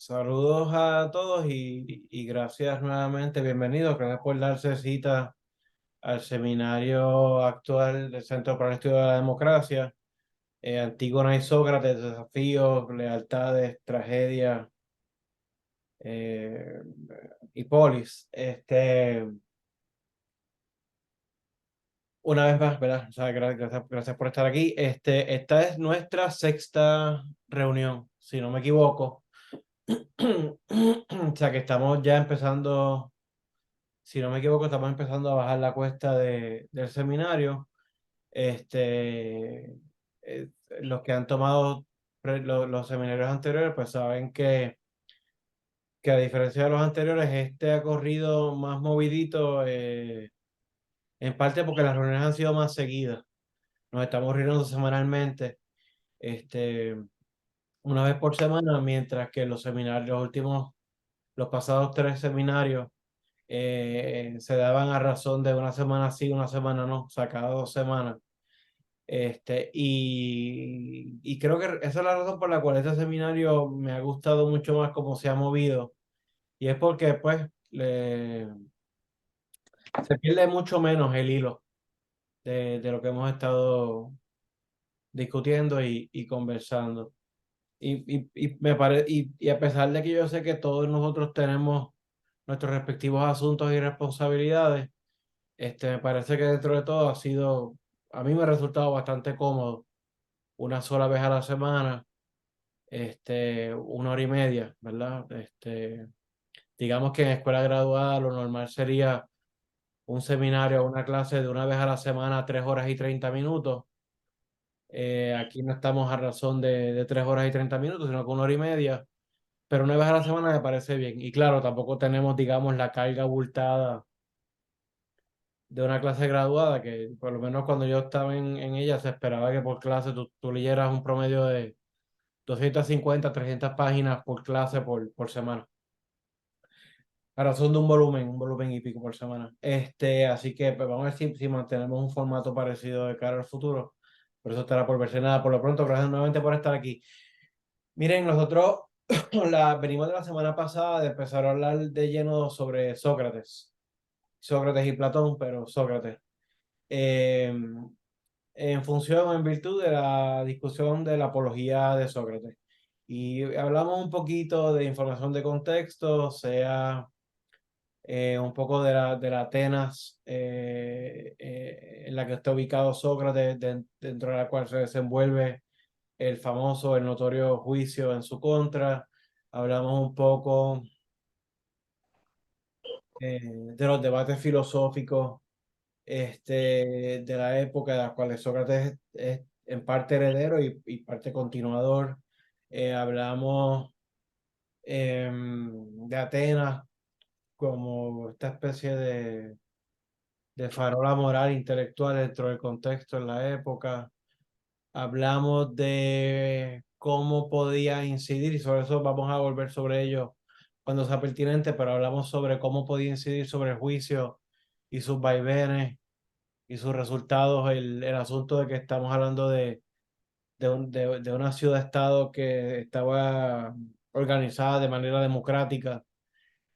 Saludos a todos y gracias nuevamente. Bienvenidos. Gracias por darse cita al seminario actual del Centro para el Estudio de la Democracia. Antígona y Sócrates, desafíos, lealtades, tragedias eh, y polis. Una vez más, ¿verdad? O sea, gracias por estar aquí. Esta es nuestra sexta reunión, si no me equivoco. O sea que estamos ya empezando. Si no me equivoco, estamos empezando a bajar la cuesta del seminario. Este, los que han tomado los seminarios anteriores, pues saben que a diferencia de los anteriores, este ha corrido más movidito, en parte porque las reuniones han sido más seguidas. Nos estamos reuniendo semanalmente, este, una vez por semana, mientras que los seminarios, los pasados tres seminarios, se daban a razón de una semana sí, una semana no, o sea, cada 2 semanas. Y creo que esa es la razón por la cual este seminario me ha gustado mucho más cómo se ha movido. Y es porque, pues, se pierde mucho menos el hilo de lo que hemos estado discutiendo y conversando. Y a pesar de que yo sé que todos nosotros tenemos nuestros respectivos asuntos y responsabilidades, me parece que dentro de todo a mí me ha resultado bastante cómodo una sola vez a la semana, 1 hora y media, ¿verdad? Digamos que en escuela graduada lo normal sería un seminario o una clase de una vez a la semana, 3 horas y 30 minutos. Aquí no estamos a razón de 3 horas y 30 minutos, sino que 1 hora y media, pero una vez a la semana me parece bien. Y claro, tampoco tenemos, digamos, la carga abultada de una clase graduada, que por lo menos cuando yo estaba en ella se esperaba que por clase tú leyeras un promedio de 250 300 páginas por clase por semana. A razón de un volumen y pico por semana. Así que pues, vamos a ver si mantenemos un formato parecido de cara al futuro. Por eso estará por verse nada. Por lo pronto, gracias nuevamente por estar aquí. Miren, nosotros venimos de la semana pasada de empezar a hablar de lleno sobre Sócrates. Sócrates y Platón, pero Sócrates. Eh, en función o en virtud de la discusión de la apología de Sócrates. Y hablamos un poquito de información de contexto, sea un poco de la Atenas en la que está ubicado Sócrates, dentro de la cual se desenvuelve el famoso, el notorio juicio en su contra. Hablamos un poco de los debates filosóficos de la época de la cual Sócrates es en parte heredero y parte continuador. Hablamos de Atenas como esta especie de farola moral intelectual dentro del contexto en la época. Hablamos de cómo podía incidir, y sobre eso vamos a volver sobre ello cuando sea pertinente, pero hablamos sobre cómo podía incidir sobre el juicio y sus vaivenes y sus resultados, el asunto de que estamos hablando de una ciudad-estado que estaba organizada de manera democrática,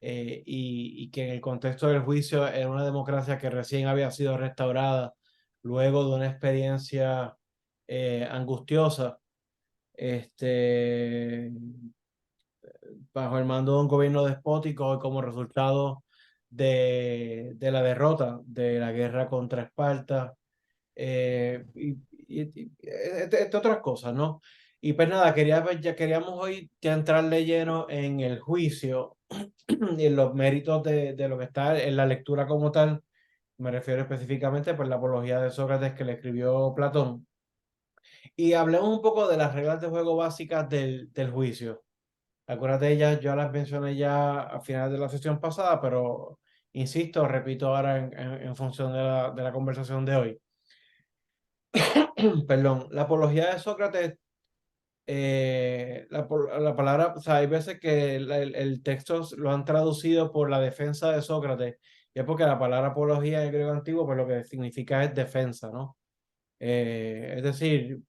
y que en el contexto del juicio era una democracia que recién había sido restaurada luego de una experiencia angustiosa, este, bajo el mando de un gobierno despótico y como resultado de la derrota de la guerra contra Esparta, entre otras cosas, ¿no? Y pues nada, ya queríamos hoy ya entrar de lleno en el juicio y en los méritos de lo que está en la lectura como tal. Me refiero específicamente por la apología de Sócrates que le escribió Platón. Y hablemos un poco de las reglas de juego básicas del juicio. Algunas de ellas yo las mencioné ya a finales de la sesión pasada, pero insisto, repito ahora en función de la conversación de hoy. Perdón, la apología de Sócrates, la palabra, o sea, hay veces que el texto lo han traducido por la defensa de Sócrates, y es porque la palabra apología en el griego antiguo, pues lo que significa es defensa, ¿no? Es decir,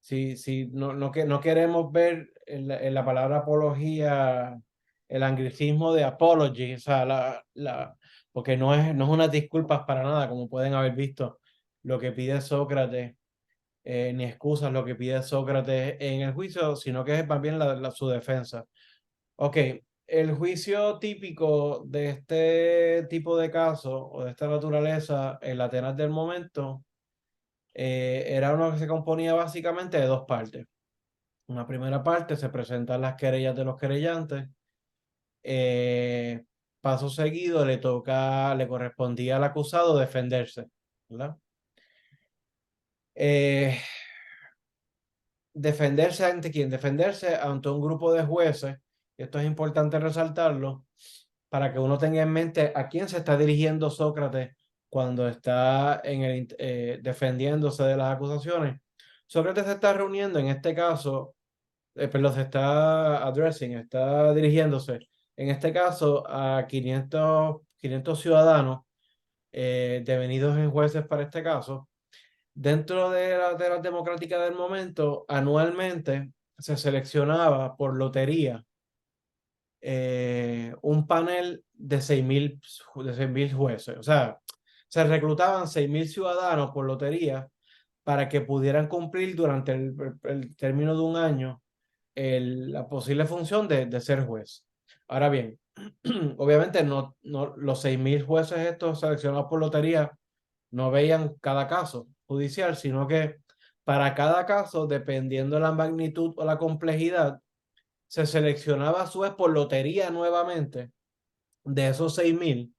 Si no queremos ver en la palabra apología el anglicismo de apology, o sea, porque no es unas disculpas para nada, como pueden haber visto lo que pide Sócrates, ni excusas lo que pide Sócrates en el juicio, sino que es más bien su defensa. Ok, el juicio típico de este tipo de casos o de esta naturaleza en la Atenas del momento era uno que se componía básicamente de dos partes. Una primera parte se presentan las querellas de los querellantes. eh, Paso seguido le correspondía al acusado defenderse, ¿verdad? Eh, ¿Defenderse ante quién? Defenderse ante un grupo de jueces. Esto es importante resaltarlo para que uno tenga en mente a quién se está dirigiendo Sócrates cuando está defendiéndose de las acusaciones. Sócrates se está reuniendo, en este caso, perdón, está dirigiéndose, en este caso, a 500 ciudadanos devenidos en jueces para este caso. Dentro de la democrática del momento, anualmente se seleccionaba por lotería un panel de 6.000 jueces. O sea, se reclutaban 6.000 ciudadanos por lotería para que pudieran cumplir durante el término de un año la posible función de ser juez. Ahora bien, obviamente los 6.000 jueces estos seleccionados por lotería no veían cada caso judicial, sino que para cada caso, dependiendo de la magnitud o la complejidad, se seleccionaba a su vez por lotería nuevamente de esos 6.000,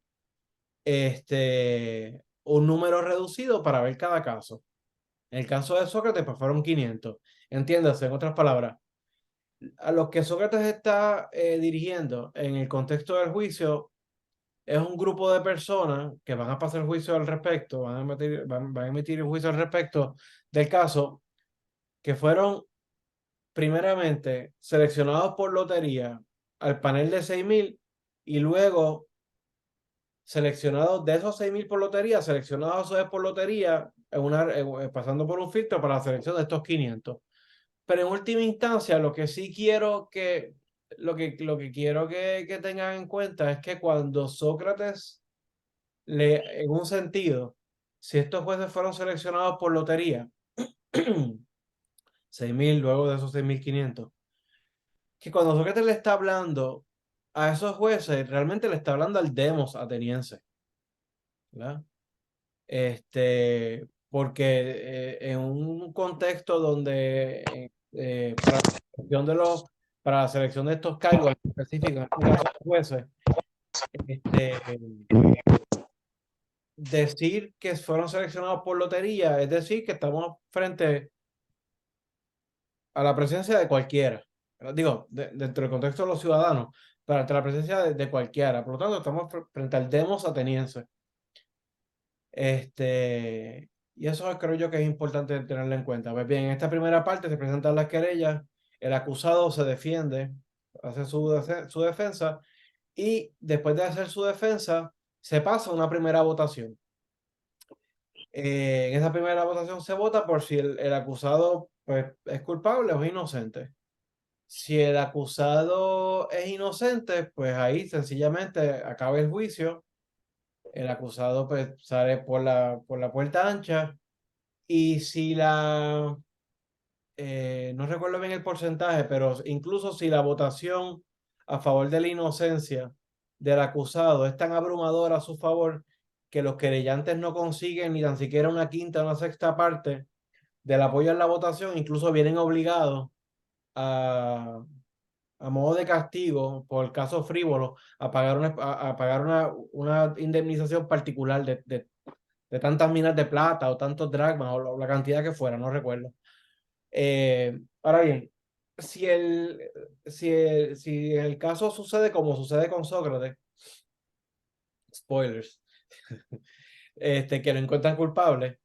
un número reducido para ver cada caso. En el caso de Sócrates, pues fueron 500. Entiéndase, en otras palabras, a los que Sócrates está dirigiendo en el contexto del juicio es un grupo de personas que van a pasar juicio al respecto, van a emitir un juicio al respecto del caso, que fueron primeramente seleccionados por lotería al panel de 6.000 y luego seleccionados de esos 6.000 por lotería, seleccionados a su vez por lotería, pasando por un filtro para la selección de estos 500. Pero en última instancia, lo que quiero que tengan en cuenta es que cuando Sócrates en un sentido, si estos jueces fueron seleccionados por lotería, 6.000 luego de esos 6.500, que cuando Sócrates le está hablando a esos jueces, realmente le está hablando al demos ateniense, ¿verdad? Porque en un contexto donde para la selección de estos cargos específicos, en este caso jueces, este, decir que fueron seleccionados por lotería, es decir, que estamos frente a la presencia de cualquiera. Digo, dentro del contexto de los ciudadanos, pero ante la presencia de cualquiera. Por lo tanto, estamos frente al demos ateniense. Y eso creo yo que es importante tenerlo en cuenta. Pues bien, en esta primera parte se presentan las querellas, el acusado se defiende, hace su defensa, y después de hacer su defensa, se pasa a una primera votación. En esa primera votación se vota por si el acusado pues, es culpable o es inocente. Si el acusado es inocente, pues ahí sencillamente acaba el juicio. El acusado pues sale por la puerta ancha. Y si no recuerdo bien el porcentaje, pero incluso si la votación a favor de la inocencia del acusado es tan abrumadora a su favor que los querellantes no consiguen ni tan siquiera una quinta o una sexta parte del apoyo en la votación, incluso vienen obligados a, a modo de castigo por el caso frívolo a pagar una indemnización particular de tantas minas de plata o tantos dracmas o la cantidad que fuera, no recuerdo. Ahora bien, si el caso sucede como sucede con Sócrates, spoilers, que lo encuentran culpable,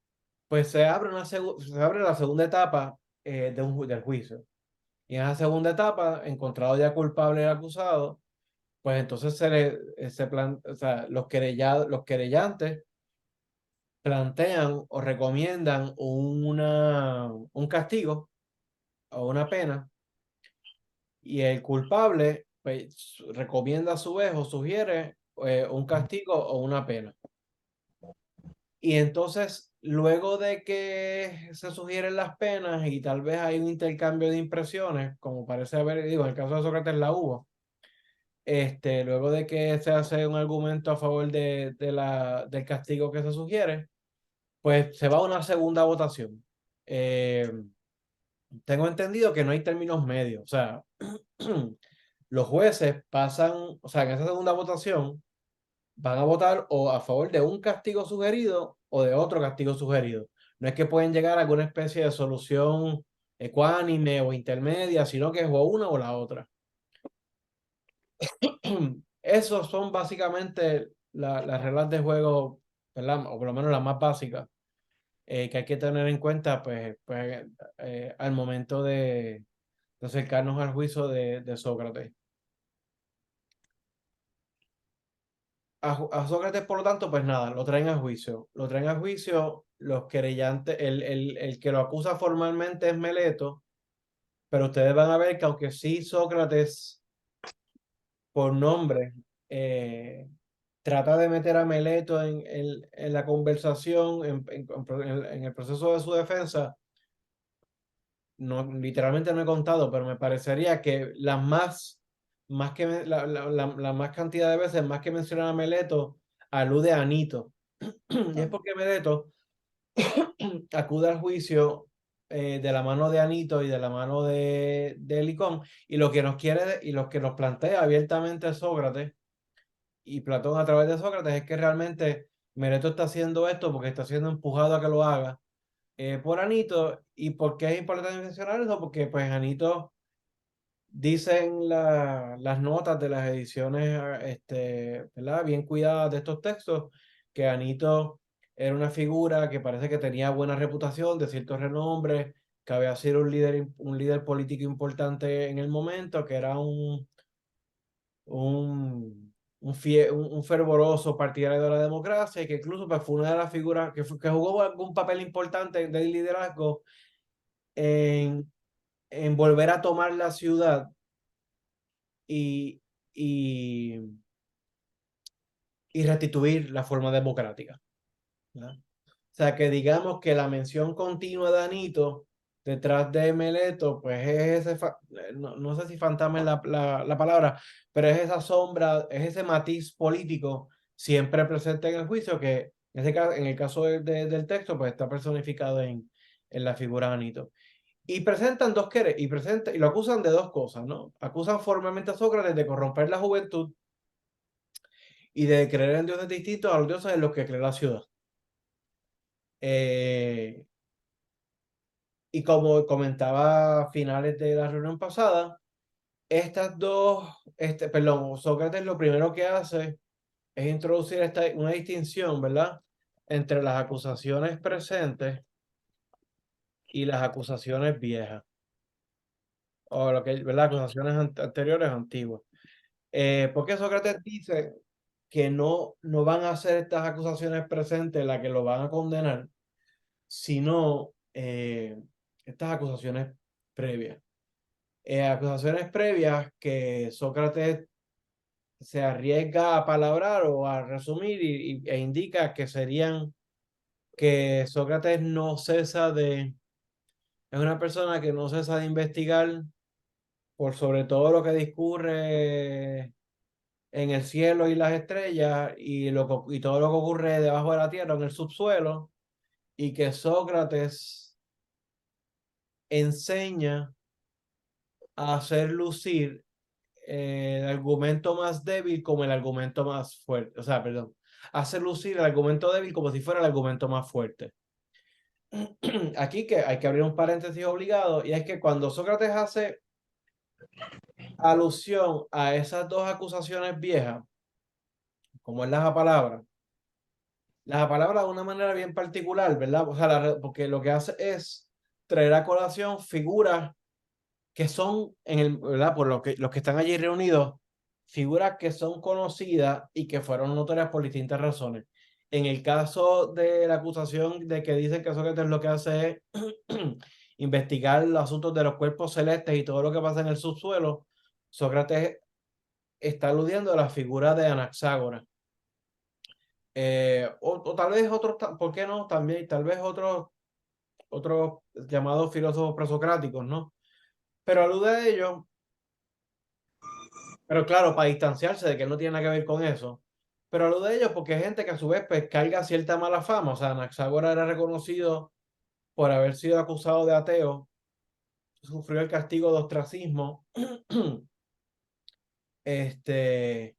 pues se abre la segunda etapa del juicio. Y en esa segunda etapa, encontrado ya culpable el acusado, pues entonces o sea, los querellantes plantean o recomiendan un castigo o una pena, y el culpable pues, recomienda a su vez o sugiere un castigo o una pena. Y entonces, luego de que se sugieren las penas y tal vez hay un intercambio de impresiones, como parece haber, digo, en el caso de Sócrates la hubo, luego de que se hace un argumento a favor del castigo que se sugiere, pues se va a una segunda votación. Tengo entendido que no hay términos medios, o sea, los jueces pasan, o sea, en esa segunda votación van a votar o a favor de un castigo sugerido o de otro castigo sugerido. No es que pueden llegar a alguna especie de solución ecuánime o intermedia, sino que es o una o la otra. Esos son básicamente las reglas de juego, ¿verdad? O por lo menos las más básicas que hay que tener en cuenta pues, al momento de acercarnos al juicio de Sócrates. A Sócrates, por lo tanto, pues nada, lo traen a juicio. Lo traen a juicio los querellantes, el que lo acusa formalmente es Meleto, pero ustedes van a ver que aunque sí Sócrates, por nombre, trata de meter a Meleto en la conversación, en el proceso de su defensa, no, literalmente no he contado, pero me parecería que más que la más cantidad de veces, más que mencionar a Meleto, alude a Anito. Y es porque Meleto acude al juicio de la mano de Anito y de la mano de Helicón, y lo que nos quiere, y lo que nos plantea abiertamente Sócrates y Platón a través de Sócrates es que realmente Meleto está haciendo esto porque está siendo empujado a que lo haga por Anito. ¿Y por qué es importante mencionar eso? Porque pues Anito, dicen las notas de las ediciones, ¿verdad? Bien cuidadas de estos textos, que Anito era una figura que parece que tenía buena reputación, de cierto renombre, que había sido un líder político importante en el momento, que era un fervoroso partidario de la democracia y que incluso pues, fue una de las figuras que jugó algún papel importante de liderazgo en, en volver a tomar la ciudad y, y, y restituir la forma democrática, ¿verdad? O sea, que digamos que la mención continua de Anito detrás de Meleto, pues es ese, no sé si fantasma es la palabra, pero es esa sombra, es ese matiz político siempre presente en el juicio que en el caso del texto, pues está personificado en la figura de Anito. Y presentan y lo acusan de dos cosas, ¿no? Acusan formalmente a Sócrates de corromper la juventud y de creer en dioses distintos a los dioses en los que cree la ciudad. Eh, y como comentaba a finales de la reunión pasada, estas dos, perdón, Sócrates lo primero que hace es introducir una distinción, ¿verdad? Entre las acusaciones presentes y las acusaciones viejas, o lo que, ¿verdad? Acusaciones anteriores, antiguas. Porque Sócrates dice que no van a ser estas acusaciones presentes las que lo van a condenar, sino estas acusaciones previas. Acusaciones previas que Sócrates se arriesga a palabrar o a resumir e indica que serían que Sócrates es una persona que no cesa de investigar por sobre todo lo que discurre en el cielo y las estrellas y todo lo que ocurre debajo de la tierra, en el subsuelo, y que Sócrates enseña a hacer lucir el argumento más débil como el argumento más fuerte. O sea, perdón, hacer lucir el argumento débil como si fuera el argumento más fuerte. Aquí que hay que abrir un paréntesis obligado, y es que cuando Sócrates hace alusión a esas dos acusaciones viejas, como es la palabra de una manera bien particular, ¿verdad? O sea, porque lo que hace es traer a colación figuras que son, ¿verdad? Por los que están allí reunidos, figuras que son conocidas y que fueron notorias por distintas razones. En el caso de la acusación de que dicen que Sócrates lo que hace es investigar los asuntos de los cuerpos celestes y todo lo que pasa en el subsuelo, Sócrates está aludiendo a la figura de Anaxágoras. O tal vez otros, ¿por qué no? También, tal vez otros llamados filósofos presocráticos, ¿no? Pero alude a ello, pero claro, para distanciarse de que él no tiene nada que ver con eso. Pero alude a ello porque hay gente que a su vez pues, carga cierta mala fama. O sea, Anaxágoras era reconocido por haber sido acusado de ateo, sufrió el castigo de ostracismo. Este,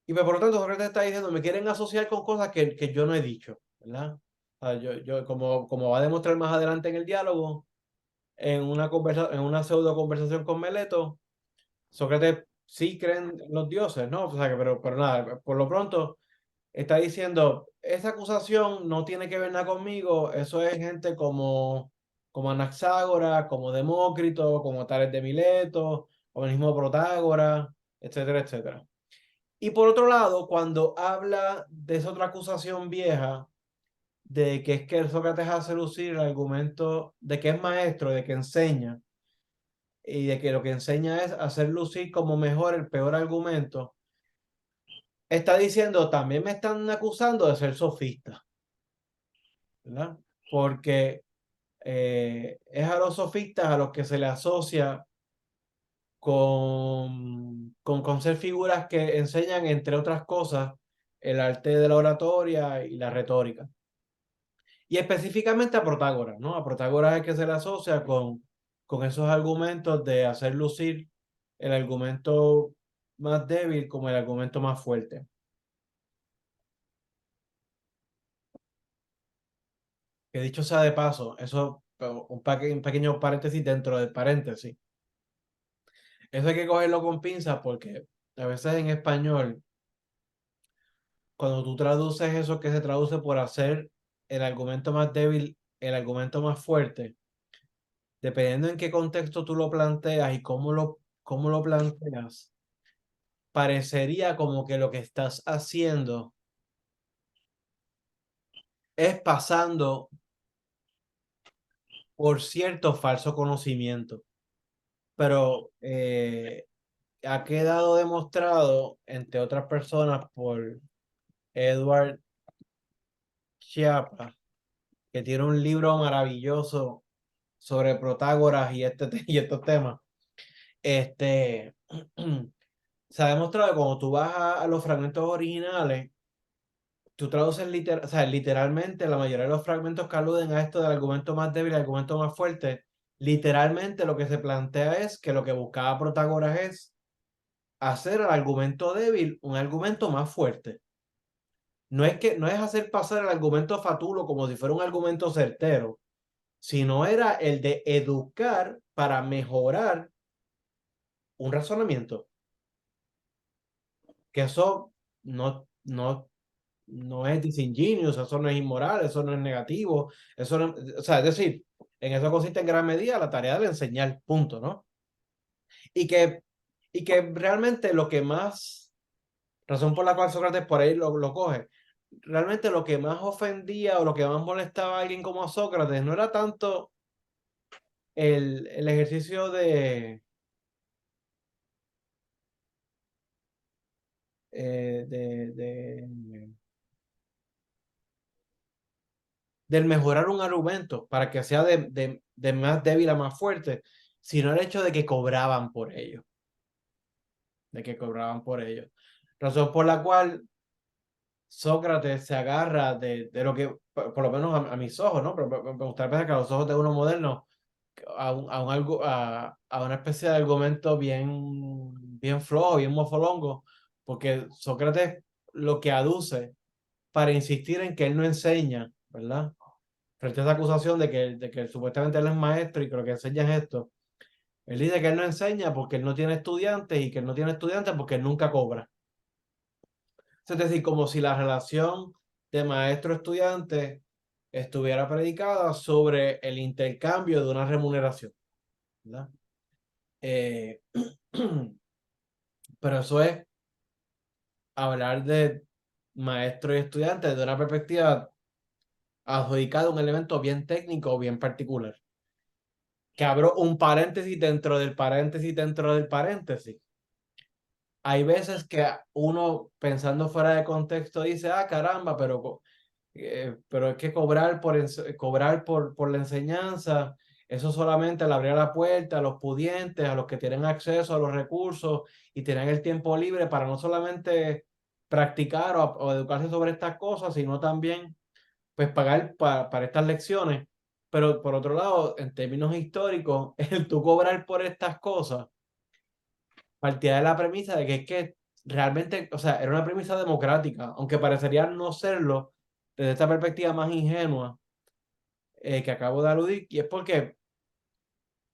y pues, por lo tanto, Sócrates está diciendo, me quieren asociar con cosas que yo no he dicho, ¿verdad? O sea, como va a demostrar más adelante en el diálogo, en una pseudo conversación con Meleto, Sócrates sí creen en los dioses, ¿no? O sea, pero nada, por lo pronto está diciendo, esa acusación no tiene que ver nada conmigo, eso es gente como Anaxágoras, como Demócrito, como Tales de Mileto, o el mismo Protágoras, etcétera, etcétera. Y por otro lado, cuando habla de esa otra acusación vieja, de que es que el Sócrates hace lucir el argumento de que es maestro, de que enseña, y de que lo que enseña es hacer lucir como mejor el peor argumento, está diciendo, también me están acusando de ser sofista, ¿verdad? Porque es a los sofistas a los que se le asocia con ser figuras que enseñan, entre otras cosas, el arte de la oratoria y la retórica. Y específicamente a Protágoras, ¿no? A Protágoras es que se le asocia con esos argumentos de hacer lucir el argumento más débil como el argumento más fuerte. Que dicho sea de paso, eso, un pequeño paréntesis dentro del paréntesis. Eso hay que cogerlo con pinzas porque a veces en español, cuando tú traduces eso que se traduce por hacer el argumento más débil, el argumento más fuerte, dependiendo en qué contexto tú lo planteas y cómo lo planteas, parecería como que lo que estás haciendo es pasando por cierto falso conocimiento. Pero ha quedado demostrado, entre otras personas, por Edward Chiapa, que tiene un libro maravilloso sobre Protágoras y, y estos temas. Este, se ha demostrado que cuando tú vas a los fragmentos originales, tú traduces o sea, literalmente la mayoría de los fragmentos que aluden a esto del argumento más débil y el argumento más fuerte, literalmente lo que se plantea es que lo que buscaba Protágoras es hacer el argumento débil un argumento más fuerte. No es hacer pasar el argumento fatulo como si fuera un argumento certero, sino era el de educar para mejorar un razonamiento. Que eso no es disingenuous, eso no es inmoral, eso no es negativo, eso no, o sea, es decir, en eso consiste en gran medida la tarea de enseñar, punto, ¿no? Y que, y que realmente lo que más, razón por la cual Sócrates por ahí lo coge, realmente lo que más ofendía o lo que más molestaba a alguien como a Sócrates no era tanto el ejercicio eh, de, de, del mejorar un argumento para que sea de más débil a más fuerte, sino el hecho de que cobraban por ello, de que cobraban por ello. Razón por la cual Sócrates se agarra de lo que, por lo menos a mis ojos, ¿no? Pero me gustaría pensar que a los ojos de uno moderno, a una especie de argumento bien flojo, bien mofolongo, porque Sócrates lo que aduce para insistir en que él no enseña, ¿verdad? Frente a esa acusación de que supuestamente él es maestro y que lo que enseña es esto. Él dice que él no enseña porque él no tiene estudiantes y que él no tiene estudiantes porque él nunca cobra. Es decir, como si la relación de maestro-estudiante estuviera predicada sobre el intercambio de una remuneración, ¿verdad? Eh, pero eso es hablar de maestro y estudiante de una perspectiva adjudicada a un elemento bien técnico o bien particular. que abro un paréntesis dentro del paréntesis dentro del paréntesis. Hay veces que uno pensando fuera de contexto dice, ah, caramba, pero es que cobrar por la enseñanza, eso solamente le abría la puerta a los pudientes, a los que tienen acceso a los recursos y tienen el tiempo libre para no solamente practicar o educarse sobre estas cosas, sino también pues pagar para estas lecciones. Pero por otro lado, en términos históricos, el tú cobrar por estas cosas partía de la premisa de que es que realmente, o sea, era una premisa democrática, aunque parecería no serlo desde esta perspectiva más ingenua que acabo de aludir, y es porque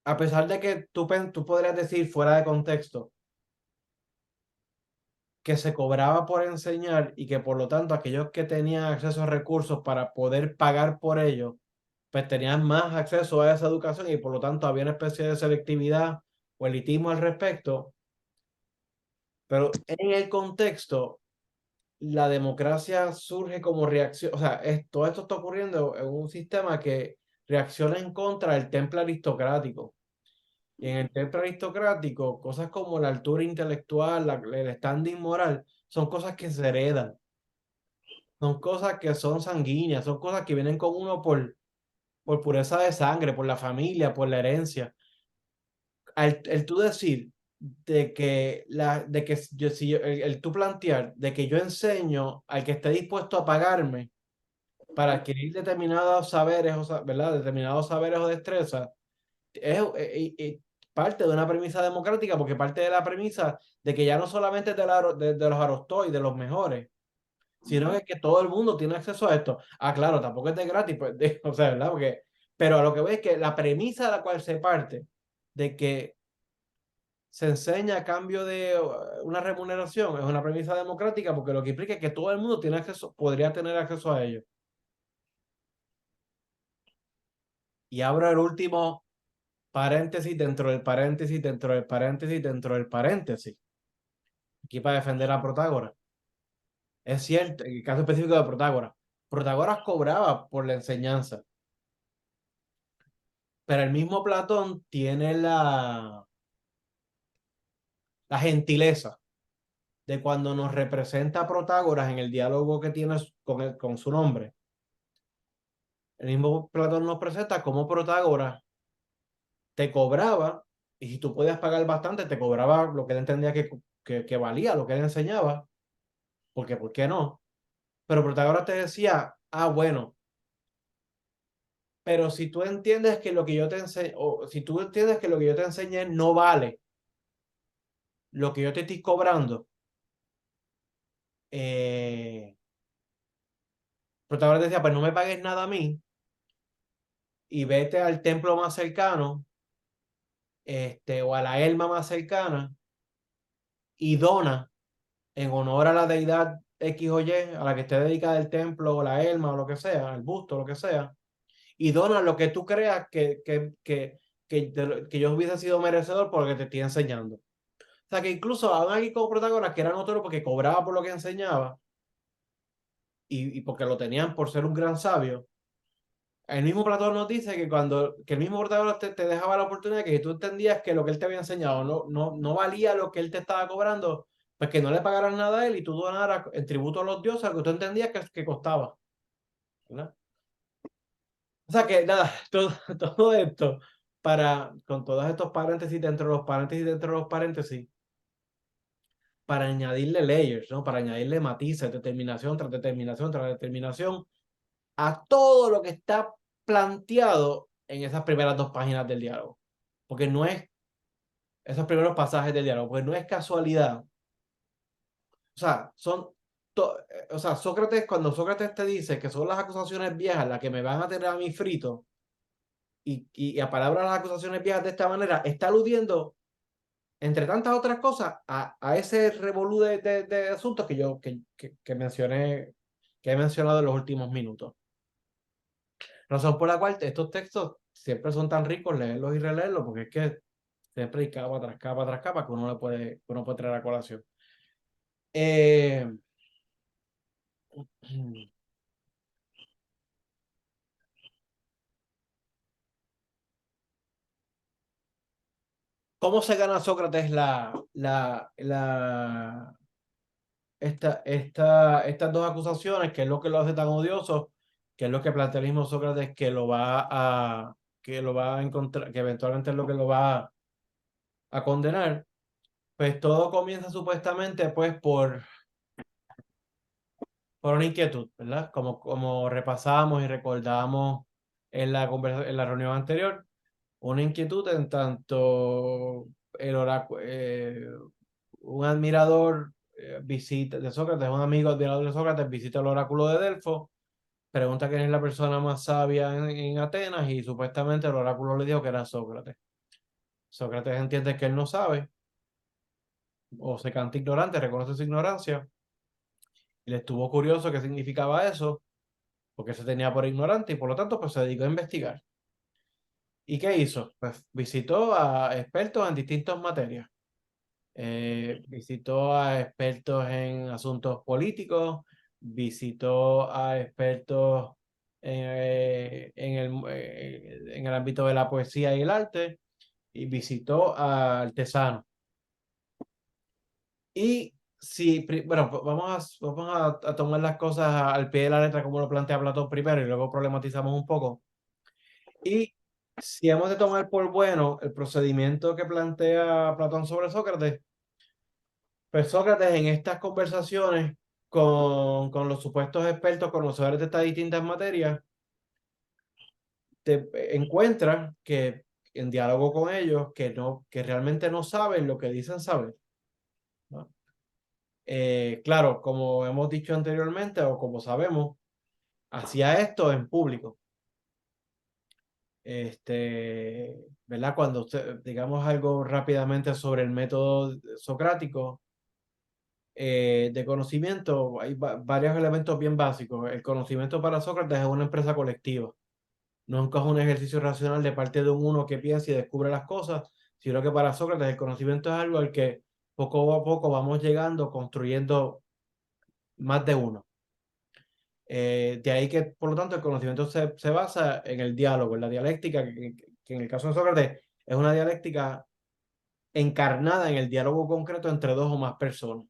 a pesar de que tú podrías decir fuera de contexto que se cobraba por enseñar y que por lo tanto aquellos que tenían acceso a recursos para poder pagar por ello, pues tenían más acceso a esa educación y por lo tanto había una especie de selectividad o elitismo al respecto, pero en el contexto la democracia surge como reacción, o sea, todo esto está ocurriendo en un sistema que reacciona en contra del temple aristocrático. Y en el temple aristocrático, cosas como la altura intelectual, el standing moral, son cosas que se heredan, son cosas que son sanguíneas, son cosas que vienen con uno por pureza de sangre, por la familia, por la herencia. El tú decir de que yo, si yo- el tú plantear de que yo enseño al que esté dispuesto a pagarme para adquirir determinados saberes, ¿verdad? Determinados saberes o destrezas, es parte de una premisa democrática, porque parte de la premisa de que ya no solamente es de los Arostoy, de los mejores, sino que todo el mundo tiene acceso a esto. Ah, claro, tampoco es de gratis, pues, o sea, ¿verdad? Pero a lo que voy es que la premisa de la cual se parte, de que se enseña a cambio de una remuneración, es una premisa democrática, porque lo que implica es que todo el mundo tiene acceso, podría tener acceso a ello. Y abro el último paréntesis dentro del paréntesis, dentro del paréntesis, dentro del paréntesis. Aquí para defender a Protágoras. Es cierto, en el caso específico de Protágoras. Protágoras cobraba por la enseñanza, pero el mismo Platón tiene la gentileza de cuando nos representa a Protágoras en el diálogo que tiene con su nombre. El mismo Platón nos presenta como Protágoras te cobraba, y si tú podías pagar bastante, te cobraba lo que él entendía que valía, lo que él enseñaba, porque ¿por qué no? Pero Protágoras te decía, ah, bueno, pero si tú entiendes que lo que yo te enseño, o si tú entiendes que lo que yo te enseñé no vale lo que yo te estoy cobrando, Protágoras decía, pues no me pagues nada a mí y vete al templo más cercano, o a la elma más cercana y dona en honor a la deidad X o Y, a la que esté dedicada el templo o la elma o lo que sea, el busto, lo que sea, y dona lo que tú creas que yo hubiese sido merecedor por lo que te estoy enseñando. O sea, que incluso a alguien como Protágoras, que era notorio porque cobraba por lo que enseñaba y porque lo tenían por ser un gran sabio, el mismo Platón nos dice que el mismo Protágoras te dejaba la oportunidad que si tú entendías que lo que él te había enseñado no valía lo que él te estaba cobrando, pues que no le pagaras nada a él y tú donaras en tributo a los dioses lo que tú entendías que costaba, ¿verdad? O sea que nada, todo esto con todos estos paréntesis dentro de los paréntesis dentro de los paréntesis, para añadirle layers, ¿no? Para añadirle matices, determinación tras determinación tras determinación a todo lo que está planteado en esas primeras dos páginas del diálogo. Porque no es esos primeros pasajes del diálogo, porque no es casualidad. O sea, o sea, cuando Sócrates te dice que son las acusaciones viejas las que me van a tener a mí frito, y a palabras las acusaciones viejas de esta manera, está aludiendo, entre tantas otras cosas, a ese revolú de asuntos que mencioné, que he mencionado en los últimos minutos. Razón por la cual estos textos siempre son tan ricos leerlos y releerlos, porque es que siempre hay capa tras capa tras capa que uno puede traer a colación. Eh, ¿Cómo se gana Sócrates estas dos acusaciones? ¿Qué es lo que lo hace tan odioso? ¿Qué es lo que plantea el mismo Sócrates que lo va a encontrar, que eventualmente es lo que lo va a condenar? Pues todo comienza supuestamente pues por una inquietud, ¿verdad? Como repasamos y recordamos en la reunión anterior, una inquietud en tanto el oráculo, un admirador visita de Sócrates, un amigo admirador de Sócrates visita el oráculo de Delfos, pregunta quién es la persona más sabia en Atenas y supuestamente el oráculo le dijo que era Sócrates. Sócrates entiende que él no sabe o se canta ignorante, reconoce su ignorancia y le estuvo curioso qué significaba eso, porque se tenía por ignorante y por lo tanto pues se dedicó a investigar. ¿Y qué hizo? Pues visitó a expertos en distintas materias. Visitó a expertos en asuntos políticos, visitó a expertos en el ámbito de la poesía y el arte, y visitó a artesanos. Y si, bueno, vamos a tomar las cosas al pie de la letra como lo plantea Platón primero y luego problematizamos un poco. Y si hemos de tomar por bueno el procedimiento que plantea Platón sobre Sócrates, pues Sócrates en estas conversaciones con los supuestos expertos conocedores de estas distintas materias, te encuentras que en diálogo con ellos, que realmente no saben lo que dicen saber, ¿no? Claro, como hemos dicho anteriormente o como sabemos, hacía esto en público. ¿Verdad? Cuando digamos algo rápidamente sobre el método socrático, de conocimiento, hay varios elementos bien básicos. El conocimiento para Sócrates es una empresa colectiva. Nunca es un ejercicio racional de parte de un uno que piensa y descubre las cosas, sino que para Sócrates el conocimiento es algo al que poco a poco vamos llegando, construyendo más de uno. De ahí que, por lo tanto, el conocimiento se basa en el diálogo, en la dialéctica, que en el caso de Sócrates es una dialéctica encarnada en el diálogo concreto entre dos o más personas,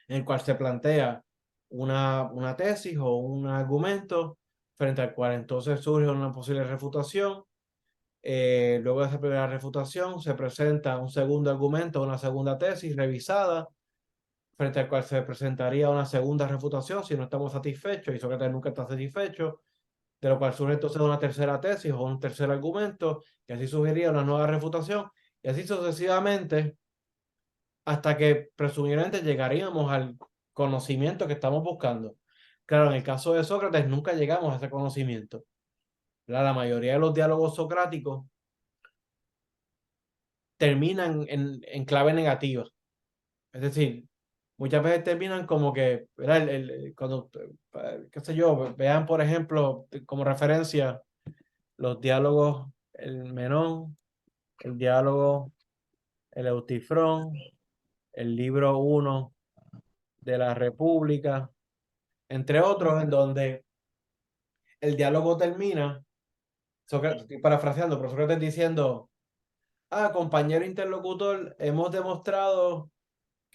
en el cual se plantea una tesis o un argumento frente al cual entonces surge una posible refutación. Luego de esa primera refutación se presenta un segundo argumento, una segunda tesis revisada, frente al cual se presentaría una segunda refutación si no estamos satisfechos, y Sócrates nunca está satisfecho, de lo cual surge entonces una tercera tesis o un tercer argumento, y así surgiría una nueva refutación, y así sucesivamente hasta que presumiblemente llegaríamos al conocimiento que estamos buscando. Claro, en el caso de Sócrates nunca llegamos a ese conocimiento. La mayoría de los diálogos socráticos terminan en clave negativa. Es decir, muchas veces terminan como que, ¿verdad? Cuando, qué sé yo, vean por ejemplo como referencia los diálogos, el Menón, el diálogo, el Eutifrón, el libro 1 de la República, entre otros, en donde el diálogo termina, estoy parafraseando, pero Sócrates diciendo, compañero interlocutor, hemos demostrado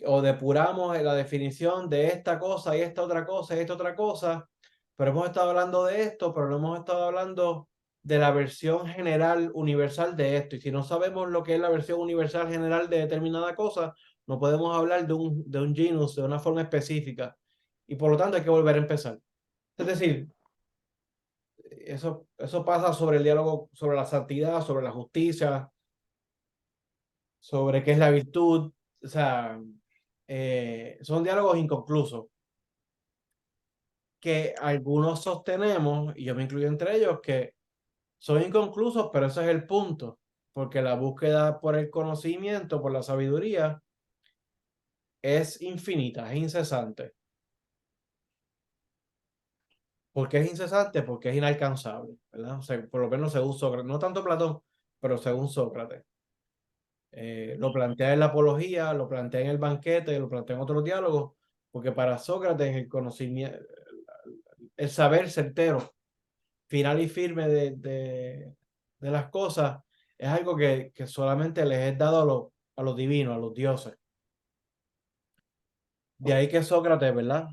o depuramos la definición de esta cosa y esta otra cosa y esta otra cosa, pero hemos estado hablando de esto, pero no hemos estado hablando de la versión general universal de esto. Y si no sabemos lo que es la versión universal general de determinada cosa, no podemos hablar de un genus de una forma específica. Y por lo tanto hay que volver a empezar. Es decir, eso pasa sobre el diálogo, sobre la santidad, sobre la justicia, sobre qué es la virtud. O sea, son diálogos inconclusos que algunos sostenemos, y yo me incluyo entre ellos, que son inconclusos, pero ese es el punto, porque la búsqueda por el conocimiento, por la sabiduría, es infinita, es incesante. ¿Por qué es incesante? Porque es inalcanzable, ¿verdad? O sea, por lo menos según Sócrates, no tanto Platón, pero según Sócrates. Lo plantea en la Apología, lo plantea en el Banquete, lo plantea en otros diálogos, porque para Sócrates el conocimiento, el saber certero, final y firme de las cosas, es algo que solamente les es dado a los divinos, a los dioses. De ahí que Sócrates, ¿verdad?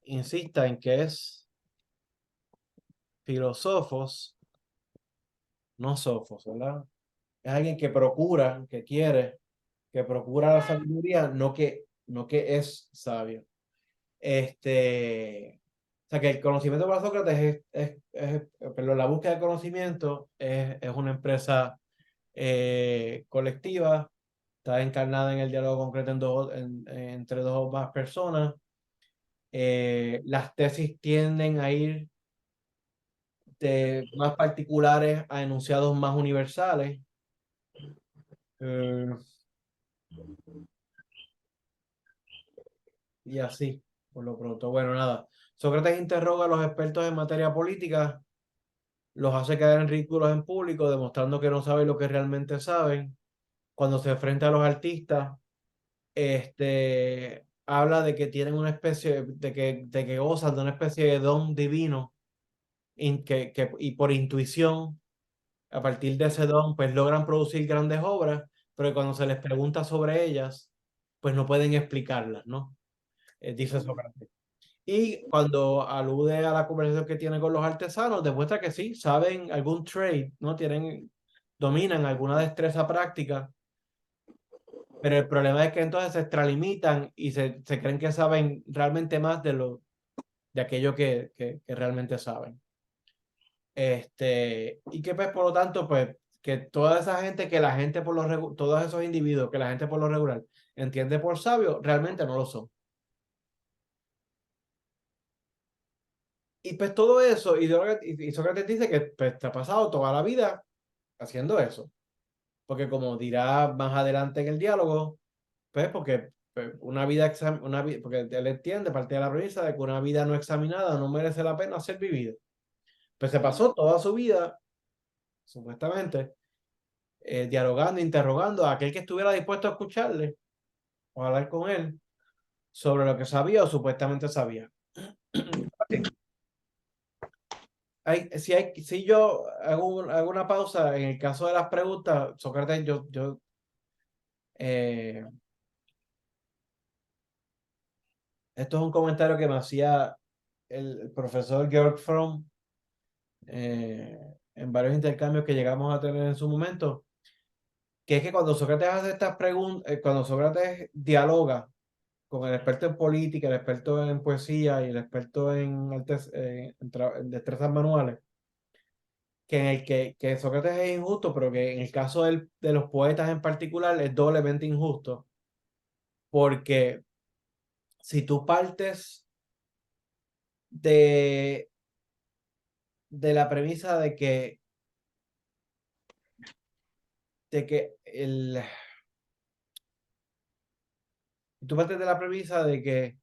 Insista en que es filósofos, no sofos, ¿verdad? Es alguien que procura, que quiere, que procura la sabiduría, no que es sabio. O sea, que el conocimiento para Sócrates perdón, la búsqueda de conocimiento es una empresa colectiva, está encarnada en el diálogo concreto entre dos o más personas. Las tesis tienden a ir de más particulares a enunciados más universales. eh, y así, por lo pronto. Bueno, nada. Sócrates interroga a los expertos en materia política, los hace caer en ridículos en público, demostrando que no saben lo que realmente saben. Cuando se enfrenta a los artistas, habla de que tienen una especie, de que gozan de una especie de don divino y por intuición, a partir de ese don, pues logran producir grandes obras, pero cuando se les pregunta sobre ellas, pues no pueden explicarlas, ¿no? Dice Sócrates. Y cuando alude a la conversación que tiene con los artesanos, demuestra que sí, saben algún trade, ¿no? Dominan alguna destreza práctica, pero el problema es que entonces se extralimitan y se creen que saben realmente más de aquello que realmente saben. Y que pues por lo tanto, pues que toda esa gente que la gente todos esos individuos que la gente por lo regular entiende por sabio, realmente no lo son. Y pues todo eso, y Sócrates dice que pues, te ha pasado toda la vida haciendo eso. Porque como dirá más adelante en el diálogo, pues porque pues, porque él entiende, parte de la premisa de que una vida no examinada no merece la pena ser vivida. Pues se pasó toda su vida, supuestamente, dialogando, interrogando a aquel que estuviera dispuesto a escucharle o a hablar con él sobre lo que sabía o supuestamente sabía. Si yo hago una pausa en el caso de las preguntas, Sócrates, eh, esto es un comentario que me hacía el profesor Georg Fromm eh, en varios intercambios que llegamos a tener en su momento, que es que cuando Sócrates hace estas preguntas, cuando Sócrates dialoga con el experto en política, el experto en poesía y el experto en destrezas manuales, que en el que Sócrates es injusto, pero que en el caso de los poetas en particular es doblemente injusto, porque si tú partes de, de la premisa de que tú partes de la premisa de que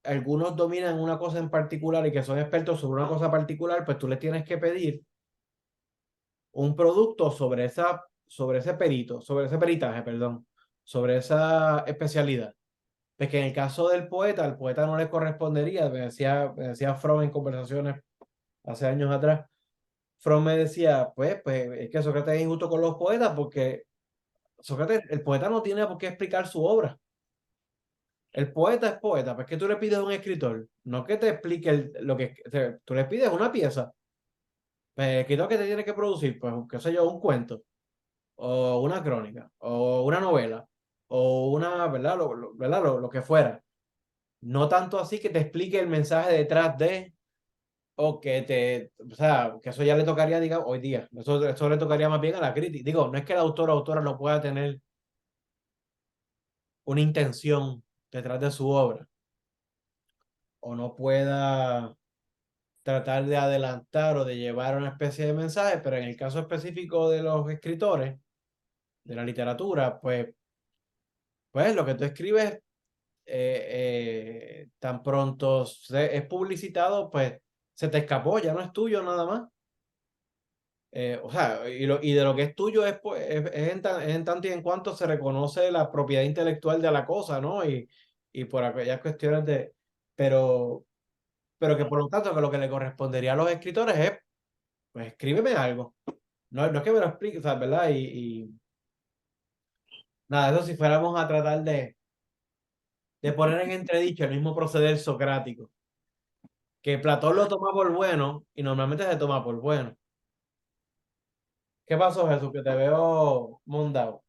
algunos dominan una cosa en particular y que son expertos sobre una cosa particular, pues tú les tienes que pedir un producto sobre ese perito, sobre ese peritaje, perdón, sobre esa especialidad. Pues que en el caso del poeta, al poeta no le correspondería, me decía Fromm en conversaciones hace años atrás, Fromm me decía, pues es que Sócrates es injusto con los poetas porque Sócrates, el poeta no tiene por qué explicar su obra. El poeta es poeta, pues que tú le pides a un escritor, no que te explique lo que tú le pides una pieza. Pues, el escritor que te tiene que producir, pues, qué sé yo, un cuento, o una crónica, o una novela, o una, ¿verdad? ¿Verdad? Lo que fuera. No tanto así que te explique el mensaje detrás de, o sea, que eso ya le tocaría, digamos, hoy día. Eso le tocaría más bien a la crítica. Digo, no es que el autor o autora no pueda tener una intención detrás de su obra, o no pueda tratar de adelantar o de llevar una especie de mensaje, pero en el caso específico de los escritores, de la literatura, pues lo que tú escribes tan pronto es publicitado, pues se te escapó, ya no es tuyo nada más. O sea, y de lo que es tuyo es en tanto y en cuanto se reconoce la propiedad intelectual de la cosa, ¿no? Y por aquellas cuestiones pero, pero que por lo tanto que lo que le correspondería a los escritores es, pues escríbeme algo. no es que me lo explique, o sea, ¿verdad? Nada, eso si fuéramos a tratar de poner en entredicho el mismo proceder socrático, que Platón lo toma por bueno y normalmente se toma por bueno. ¿Qué pasó, Jesús? Que te veo mondado.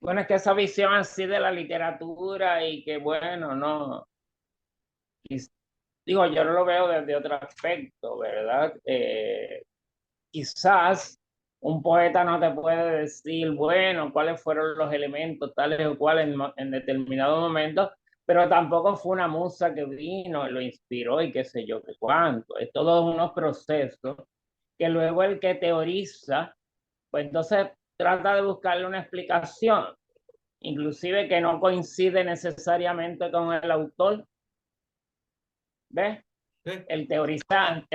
Bueno, es que esa visión así de la literatura y que bueno, no, digo, yo no lo veo desde otro aspecto, ¿verdad? Quizás un poeta no te puede decir, bueno, cuáles fueron los elementos tales o cuales en determinado momento, pero tampoco fue una musa que vino, lo inspiró y qué sé yo qué cuánto. Es todos unos procesos que luego el que teoriza, pues entonces trata de buscarle una explicación, inclusive que no coincide necesariamente con el autor, ¿ves? Sí. El teorizante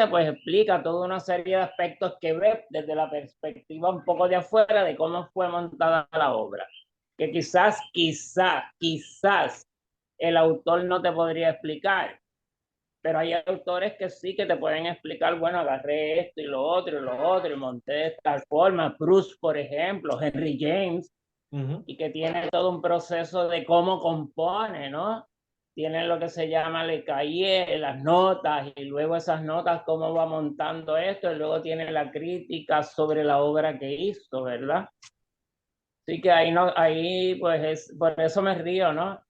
pues explica toda una serie de aspectos que ve desde la perspectiva un poco de afuera de cómo fue montada la obra. Que quizás el autor no te podría explicar, pero hay autores que sí que te pueden explicar, bueno, agarré esto y lo otro, y monté de tal forma. Proust, por ejemplo, Henry James, y que tiene todo un proceso de cómo compone, ¿no? Tiene lo que se llama le cahier, las notas, y luego esas notas, cómo va montando esto, y luego tiene la crítica sobre la obra que hizo, ¿verdad? Así que ahí, no, ahí pues por eso me río, ¿no?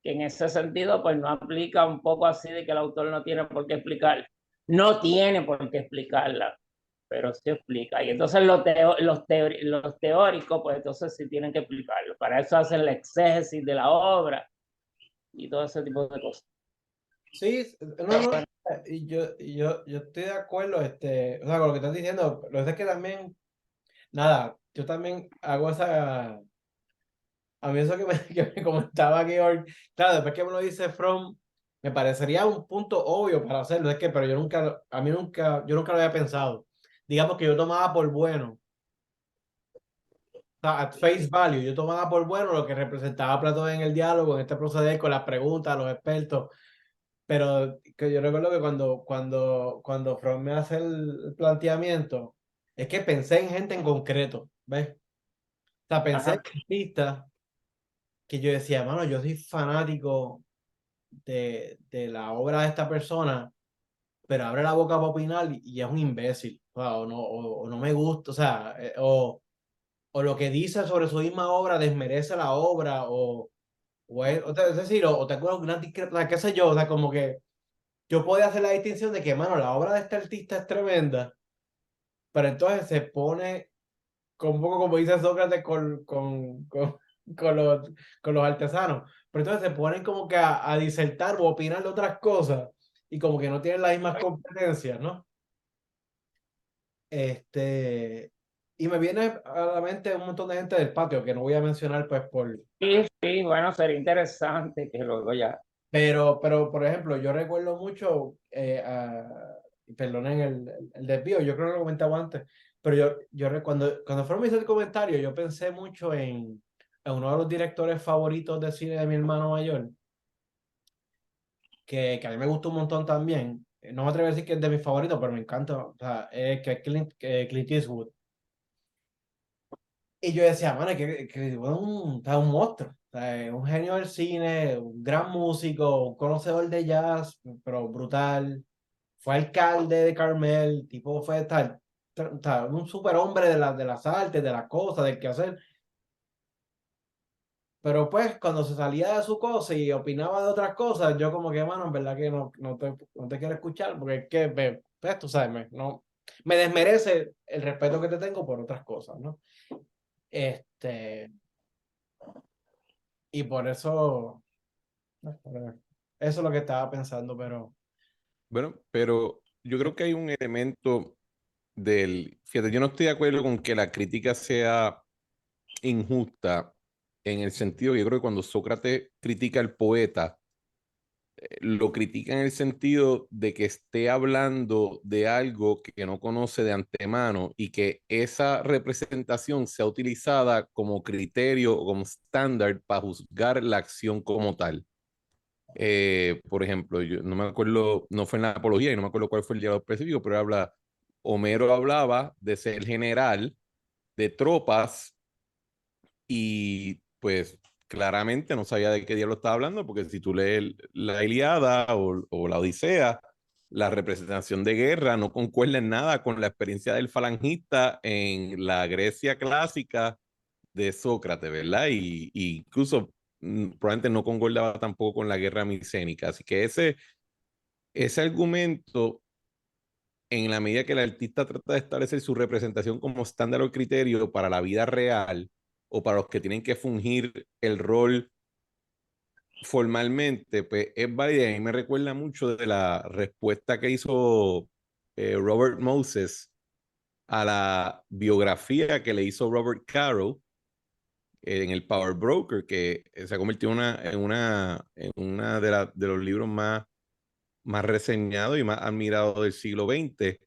Que en ese sentido pues no aplica un poco así de que el autor no tiene por qué explicar. No tiene por qué explicarla, pero sí explica. Y entonces los teóricos, pues entonces sí tienen que explicarlo. Para eso hacen la exégesis de la obra y todo ese tipo de cosas. Sí, no, no, yo estoy de acuerdo, o sea, con lo que estás diciendo, lo que pasa es que también, nada, yo también hago a mí eso que me, que me comentaba Georg, claro, después que me lo dice From, me parecería un punto obvio para hacerlo, es que, pero yo nunca lo había pensado. Digamos que yo tomaba por bueno, o sea, at face value, yo tomaba por bueno lo que representaba Platón en el diálogo, en este proceder con las preguntas, los expertos. Pero que yo recuerdo que cuando Freud me hace el planteamiento, es que pensé en gente en concreto, ¿ves? O sea, pensé en Ajá. artistas que yo decía, mano, yo soy fanático de la obra de esta persona, pero abre la boca para opinar y es un imbécil, o no me gusta, o sea, o lo que dice sobre su misma obra desmerece la obra, es decir, o te acuerdas o sea, qué sé yo, o sea, como que yo podía hacer la distinción de que, mano, la obra de este artista es tremenda, pero entonces se pone un poco como dice Sócrates con los, con los artesanos, pero entonces se ponen como que a disertar o opinar de otras cosas y como que no tienen las mismas competencias, ¿no? Este, y me viene a la mente un montón de gente del patio que no voy a mencionar pues Sí, sí, bueno, sería interesante que luego ya. pero por ejemplo, yo recuerdo mucho, y perdonen el desvío, yo creo que lo comentaba antes, pero cuando fueron me hizo el comentario, yo pensé mucho en uno de los directores favoritos de cine de mi hermano mayor, que a mí me gustó un montón también. No me atrevo a decir que es de mis favoritos, pero me encanta, o sea, que es Clint Eastwood. Y yo decía, mano, que es o sea, un monstruo, o sea, es un genio del cine, un gran músico, un conocedor de jazz, pero brutal. Fue alcalde de Carmel, tipo fue tal, un superhombre de las artes, de las cosas, del quehacer. Pero pues cuando se salía de su cosa y opinaba de otras cosas, yo como que, mano, en verdad que no te quiero escuchar, porque es que, pues, tú sabes, no, me desmerece el respeto que te tengo por otras cosas, ¿no? Este, y por eso, eso es lo que estaba pensando, pero Bueno, pero yo creo que hay un elemento fíjate, yo no estoy de acuerdo con que la crítica sea injusta en el sentido, yo creo que cuando Sócrates critica al poeta, lo critica en el sentido de que esté hablando de algo que no conoce de antemano y que esa representación sea utilizada como criterio o como estándar para juzgar la acción como tal. Por ejemplo, yo no me acuerdo, no fue en la apología y no me acuerdo cuál fue el diálogo específico, pero Homero hablaba de ser general de tropas y pues claramente no sabía de qué diablo estaba hablando, porque si tú lees la Ilíada o la Odisea, la representación de guerra no concuerda en nada con la experiencia del falangista en la Grecia clásica de Sócrates, ¿verdad? Y incluso probablemente no concordaba tampoco con la guerra micénica. Así que ese argumento, en la medida que el artista trata de establecer su representación como estándar o criterio para la vida real o para los que tienen que fungir el rol formalmente, pues es válida. Y a mí me recuerda mucho de la respuesta que hizo Robert Moses a la biografía que le hizo Robert Caro en el Power Broker, que se ha convertido en una de los libros más reseñados y más admirados del siglo XX,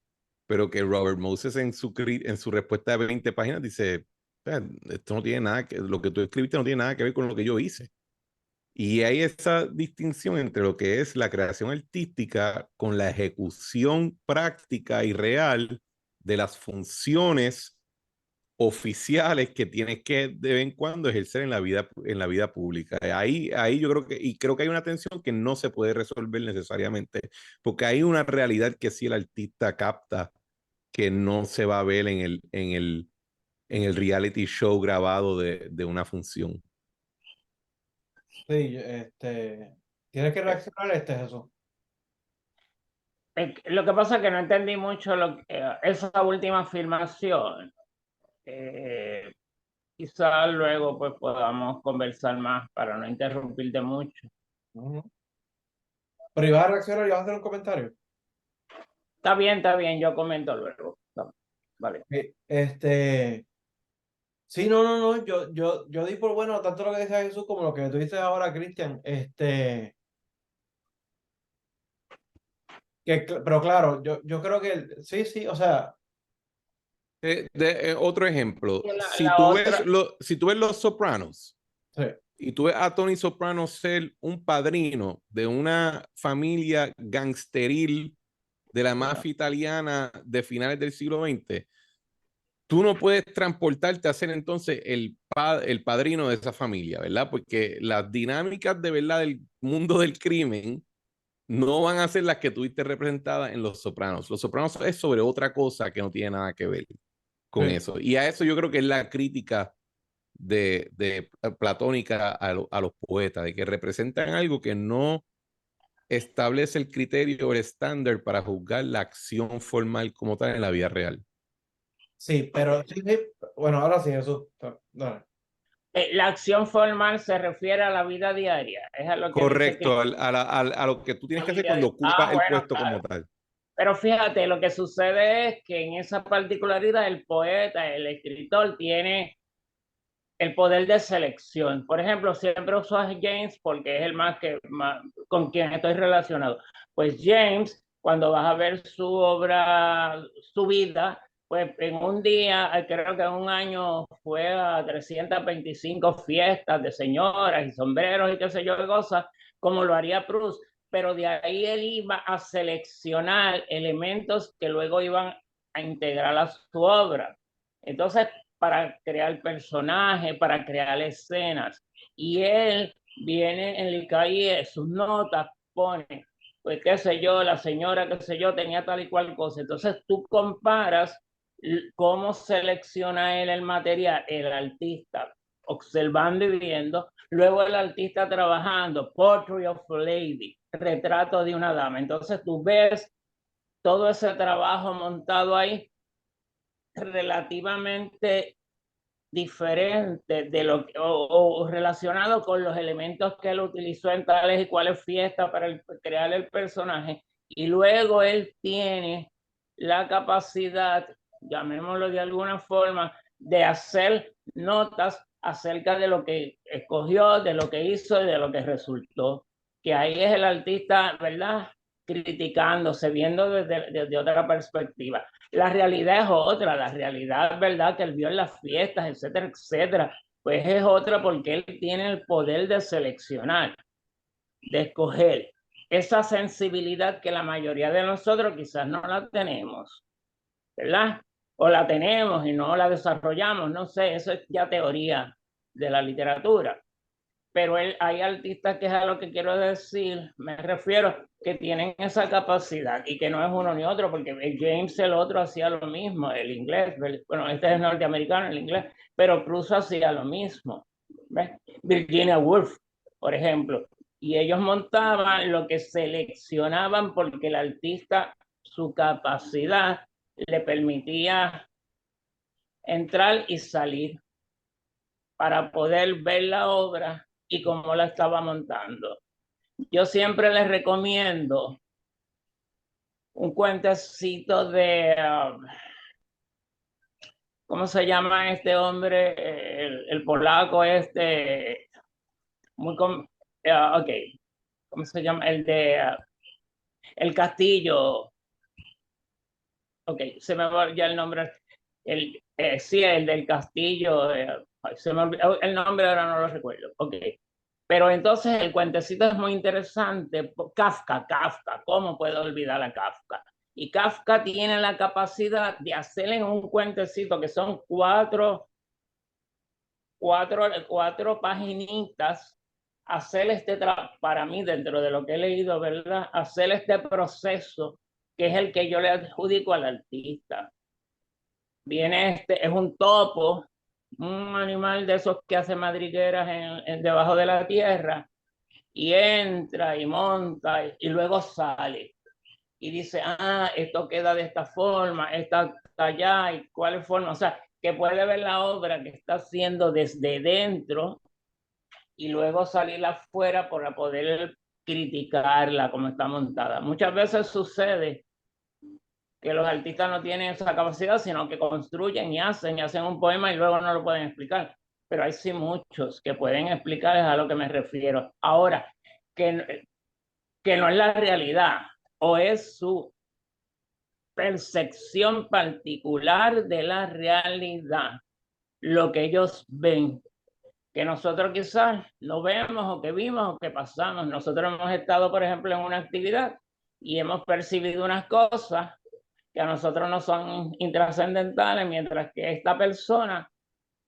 pero que Robert Moses en su respuesta de 20 páginas dice: esto no tiene nada lo que tú escribiste no tiene nada que ver con lo que yo hice. Y hay esa distinción entre lo que es la creación artística con la ejecución práctica y real de las funciones oficiales que tienes que de vez en cuando ejercer en la vida pública. Ahí yo creo que hay una tensión que no se puede resolver necesariamente, porque hay una realidad que sí el artista capta que no se va a ver en el reality show grabado de una función. Sí, tienes que reaccionar Jesús. Lo que pasa es que no entendí mucho esa última afirmación. Quizá luego pues podamos conversar más para no interrumpirte mucho. Pero ibas a reaccionar y vas a hacer un comentario. Está bien, yo comento luego. Vale. Sí, no, yo di por bueno tanto lo que dice Jesús como lo que tú dices ahora, Cristian. Pero claro, yo creo que sí, o sea, Otro ejemplo, Y si la tú ves, otra, si tú ves Los Sopranos sí, y tú ves a Tony Soprano ser un padrino de una familia gangsteril de la mafia italiana de finales del siglo XX, tú no puedes transportarte a ser entonces el padrino de esa familia, ¿verdad? Porque las dinámicas de verdad del mundo del crimen no van a ser las que tuviste representadas en Los Sopranos. Los Sopranos es sobre otra cosa que no tiene nada que ver con sí. eso. Y a eso yo creo que es la crítica de platónica a los poetas, de que representan algo que no establece el criterio o el estándar para juzgar la acción formal como tal en la vida real. Sí, pero sí, bueno, ahora sí, Jesús. Dale. la acción formal se refiere a la vida diaria. Es a lo que dice que Correcto, a lo que tú tienes que hacer cuando ocupas el bueno, puesto como claro. tal. Pero fíjate, lo que sucede es que en esa particularidad el poeta, el escritor, tiene el poder de selección. Por ejemplo, siempre uso a James porque es el más con quien estoy relacionado. Pues James, cuando vas a ver su obra, su vida, pues en un día, creo que en un año fue a 325 fiestas de señoras y sombreros y qué sé yo qué cosas, como lo haría Proust. Pero de ahí él iba a seleccionar elementos que luego iban a integrar a su obra. Entonces, para crear personajes, para crear escenas. Y él viene en el cahier, sus notas, pone, pues qué sé yo, la señora, qué sé yo, tenía tal y cual cosa. Entonces tú comparas cómo selecciona él el material, el artista, observando y viendo, luego el artista trabajando, Portrait of a Lady, retrato de una dama. Entonces tú ves todo ese trabajo montado ahí relativamente diferente de lo que, o relacionado con los elementos que él utilizó en tales y cuales fiestas para crear el personaje, y luego él tiene la capacidad, llamémoslo de alguna forma, de hacer notas acerca de lo que escogió, de lo que hizo y de lo que resultó, que ahí es el artista, ¿verdad?, criticándose, viendo desde otra perspectiva. La realidad es otra, la realidad, ¿verdad?, que él vio en las fiestas, etcétera, etcétera, pues es otra porque él tiene el poder de seleccionar. de escoger esa sensibilidad que la mayoría de nosotros quizás no la tenemos, ¿verdad? O la tenemos y no la desarrollamos, no sé, eso es ya teoría de la literatura. Pero hay artistas, que es a lo que quiero decir, me refiero, que tienen esa capacidad y que no es uno ni otro, porque James el otro hacía lo mismo, el inglés, bueno, este es norteamericano, el inglés, pero Proust hacía lo mismo. ¿Ves? Virginia Woolf, por ejemplo, y ellos montaban lo que seleccionaban porque el artista, su capacidad le permitía entrar y salir para poder ver la obra y cómo la estaba montando. Yo siempre les recomiendo un cuentecito de, ¿cómo se llama este hombre? El polaco este, muy ok, ¿cómo se llama? El de El Castillo. Ok, se me va ya el nombre. Sí, el del Castillo. Se me olvidó el nombre, ahora no lo recuerdo. Ok. Pero entonces el cuentecito es muy interesante. Kafka, ¿cómo puedo olvidar a Kafka? Y Kafka tiene la capacidad de hacer en un cuentecito que son cuatro paginitas, hacer para mí, dentro de lo que he leído, ¿verdad? Hacer este proceso que es el que yo le adjudico al artista. Viene es un topo, un animal de esos que hace madrigueras debajo de la tierra, y entra y monta y luego sale y dice, esto queda de esta forma, esta está allá, y cuál forma, o sea, que puede ver la obra que está haciendo desde dentro y luego salir afuera para poder criticarla como está montada. Muchas veces sucede que los artistas no tienen esa capacidad, sino que construyen y hacen un poema y luego no lo pueden explicar. Pero hay sí muchos que pueden explicar, es a lo que me refiero. Ahora, que no es la realidad, o es su percepción particular de la realidad, lo que ellos ven, que nosotros quizás no vemos o que vimos o que pasamos. Nosotros hemos estado, por ejemplo, en una actividad y hemos percibido unas cosas que a nosotros no son intrascendentales, mientras que esta persona,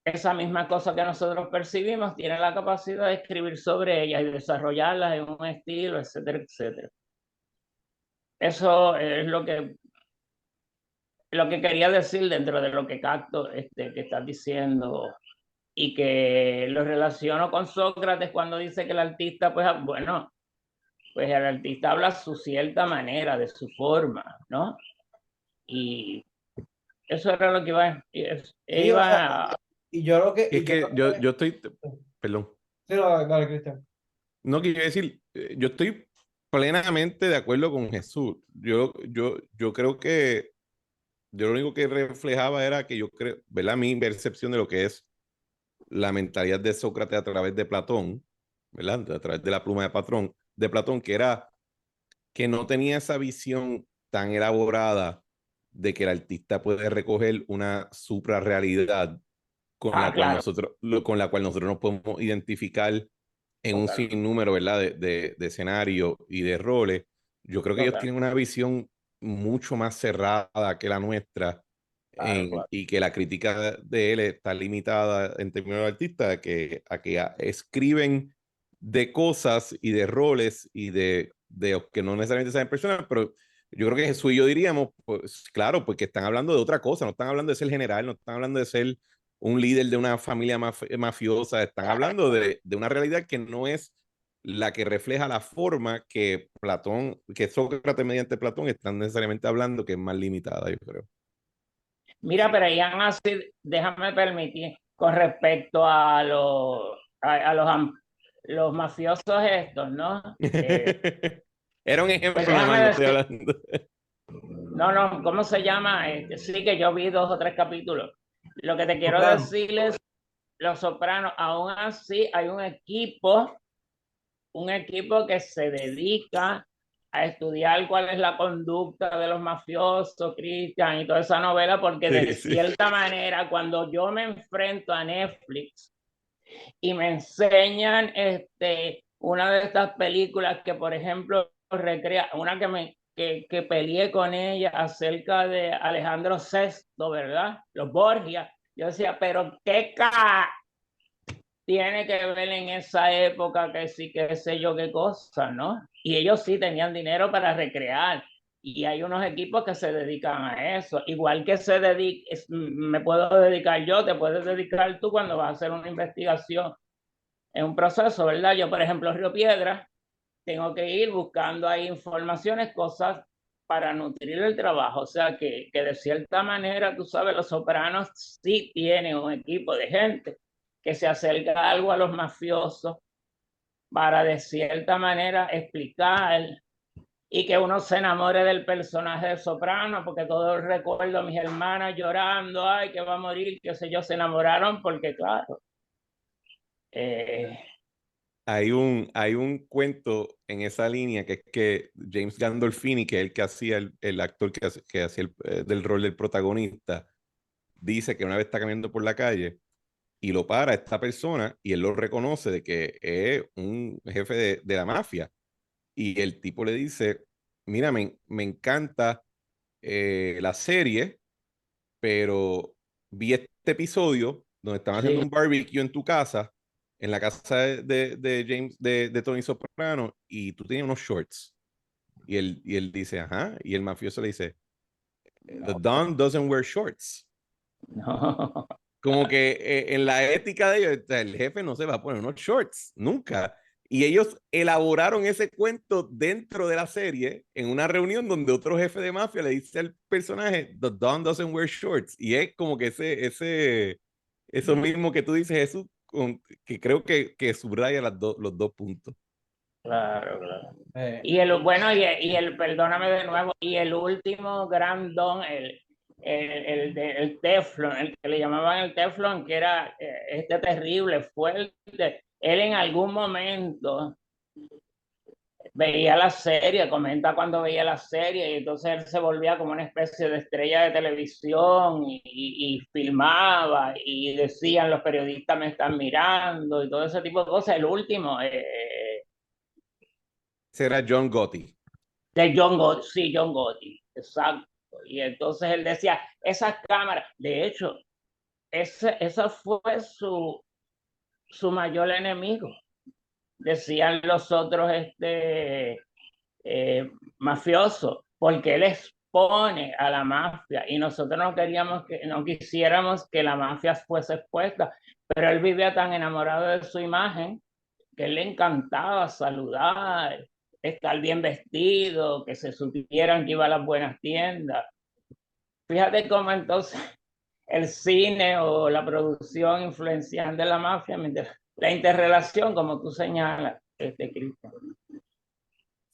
esa misma cosa que nosotros percibimos, tiene la capacidad de escribir sobre ella y desarrollarla en un estilo, etcétera, etcétera. Eso es lo que quería decir dentro de lo que capto que estás diciendo, y que lo relaciono con Sócrates cuando dice que el artista, pues bueno, pues el artista habla su cierta manera, de su forma, ¿no? Y eso era lo que iba y yo lo que... Es que yo estoy, perdón. Sí, dale, Cristian. No, quiero decir, yo estoy plenamente de acuerdo con Jesús. Yo creo que yo lo único que reflejaba era que yo creo, ¿verdad? Mi percepción de lo que es la mentalidad de Sócrates a través de Platón, ¿verdad? A través de la pluma de Platón, que era que no tenía esa visión tan elaborada de que el artista puede recoger una suprarrealidad con la cual claro, nosotros nos podemos identificar en un sinnúmero, ¿verdad? De escenarios y de roles. Yo creo que ellos tienen una visión mucho más cerrada que la nuestra, y que la crítica de él está limitada en términos de artista a que escriben de cosas y de roles y de que no necesariamente saben personas, pero yo creo que Jesús y yo diríamos, pues claro, porque están hablando de otra cosa, no están hablando de ser general, no están hablando de ser un líder de una familia mafiosa, están hablando de una realidad que no es la que refleja la forma que Sócrates mediante Platón están necesariamente hablando, que es más limitada, yo creo. Mira, pero ya así, déjame permitir, con respecto a los mafiosos estos, ¿no? Era un ejemplo, Pues nomás, no estoy decir, hablando. no, ¿cómo se llama? Sí, que yo vi 2 o 3 capítulos. Lo que te quiero decir es, Los Sopranos, aún así hay un equipo que se dedica a estudiar cuál es la conducta de los mafiosos, Cristian, y toda esa novela, porque de cierta manera, cuando yo me enfrento a Netflix y me enseñan una de estas películas que, por ejemplo, recrea, una que peleé con ella acerca de Alejandro VI, ¿verdad? Los Borgia. Yo decía, pero qué tiene que ver en esa época, que sí, qué sé yo qué cosa, ¿no? Y ellos sí tenían dinero para recrear. Y hay unos equipos que se dedican a eso. Igual que me puedo dedicar yo, te puedes dedicar tú cuando vas a hacer una investigación en un proceso, ¿verdad? Yo, por ejemplo, Río Piedra, tengo que ir buscando ahí informaciones, cosas para nutrir el trabajo. O sea, que de cierta manera, tú sabes, Los Sopranos sí tienen un equipo de gente que se acerca algo a los mafiosos para de cierta manera explicar y que uno se enamore del personaje de Soprano, porque todo recuerdo a mis hermanas llorando, ay, que va a morir, qué sé yo, se enamoraron porque, claro, Hay un cuento en esa línea que es que James Gandolfini, que es el que hacía el actor que hacía del rol del protagonista, dice que una vez está caminando por la calle y lo para esta persona y él lo reconoce de que es un jefe de la mafia. Y el tipo le dice, mira, me encanta la serie, pero vi este episodio donde estaban haciendo sí. un barbecue en tu casa, en la casa de James, de Tony Soprano, y tú tenías unos shorts. Y él dice, ajá, y el mafioso le dice, The No, Don doesn't wear shorts. no. Como que en la ética de ellos, el jefe no se va a poner unos shorts, nunca. Y ellos elaboraron ese cuento dentro de la serie en una reunión donde otro jefe de mafia le dice al personaje, The Don doesn't wear shorts. Y es como que eso mismo que tú dices, Jesús, que creo que subraya los dos puntos. Claro, claro. Eh, Y bueno, perdóname de nuevo, y el último gran don, el Teflon, el que le llamaban el Teflon, que era este terrible, fuerte. Él en algún momento veía la serie, comenta cuando veía la serie, y entonces él se volvía como una especie de estrella de televisión y filmaba, y decían los periodistas me están mirando, y todo ese tipo de cosas. El último, Ese era John Gotti. de John Gotti, sí, John Gotti, exacto. Y entonces él decía, esas cámaras, de hecho, esa fue su mayor enemigo. Decían los otros mafiosos, porque él expone a la mafia y nosotros no quisiéramos que la mafia fuese expuesta, pero él vivía tan enamorado de su imagen que él le encantaba saludar, estar bien vestido, que se supieran que iba a las buenas tiendas. Fíjate cómo entonces el cine o la producción influencian de la mafia, la interrelación, como tú señalas, Cristian.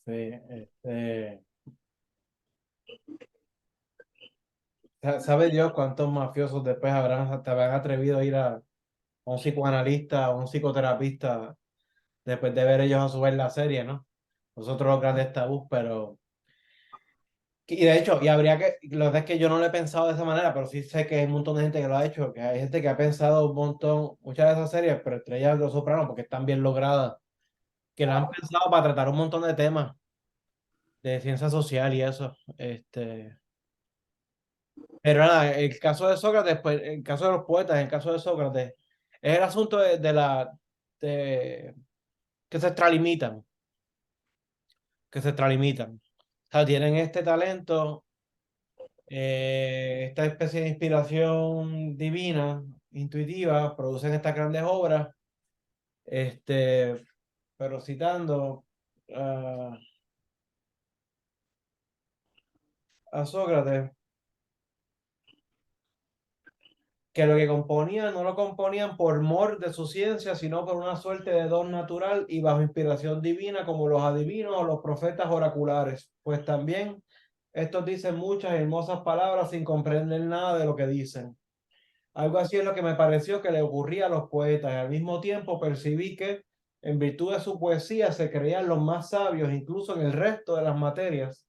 sí, ¿sabe Dios cuántos mafiosos después te habrán atrevido a ir a un psicoanalista o un psicoterapista después de ver ellos a su vez la serie, ¿no? Nosotros los grandes tabús, pero... Y de hecho, y habría que, lo que es que yo no lo he pensado de esa manera, pero sí sé que hay un montón de gente que lo ha hecho, que hay gente que ha pensado un montón, muchas de esas series, pero entre ellas Los Sopranos, porque están bien logradas, que la han pensado para tratar un montón de temas de ciencia social y eso. Pero nada, el caso de Sócrates, pues, el caso de los poetas, el caso de Sócrates, es el asunto de que se extralimitan, que se extralimitan. O sea, tienen este talento, esta especie de inspiración divina, intuitiva, producen estas grandes obras, pero citando a Sócrates, que lo que componían no lo componían por mor de su ciencia, sino por una suerte de don natural y bajo inspiración divina, como los adivinos o los profetas oraculares, pues también estos dicen muchas hermosas palabras sin comprender nada de lo que dicen. Algo así es lo que me pareció que le ocurría a los poetas, y al mismo tiempo percibí que, en virtud de su poesía, se creían los más sabios, incluso en el resto de las materias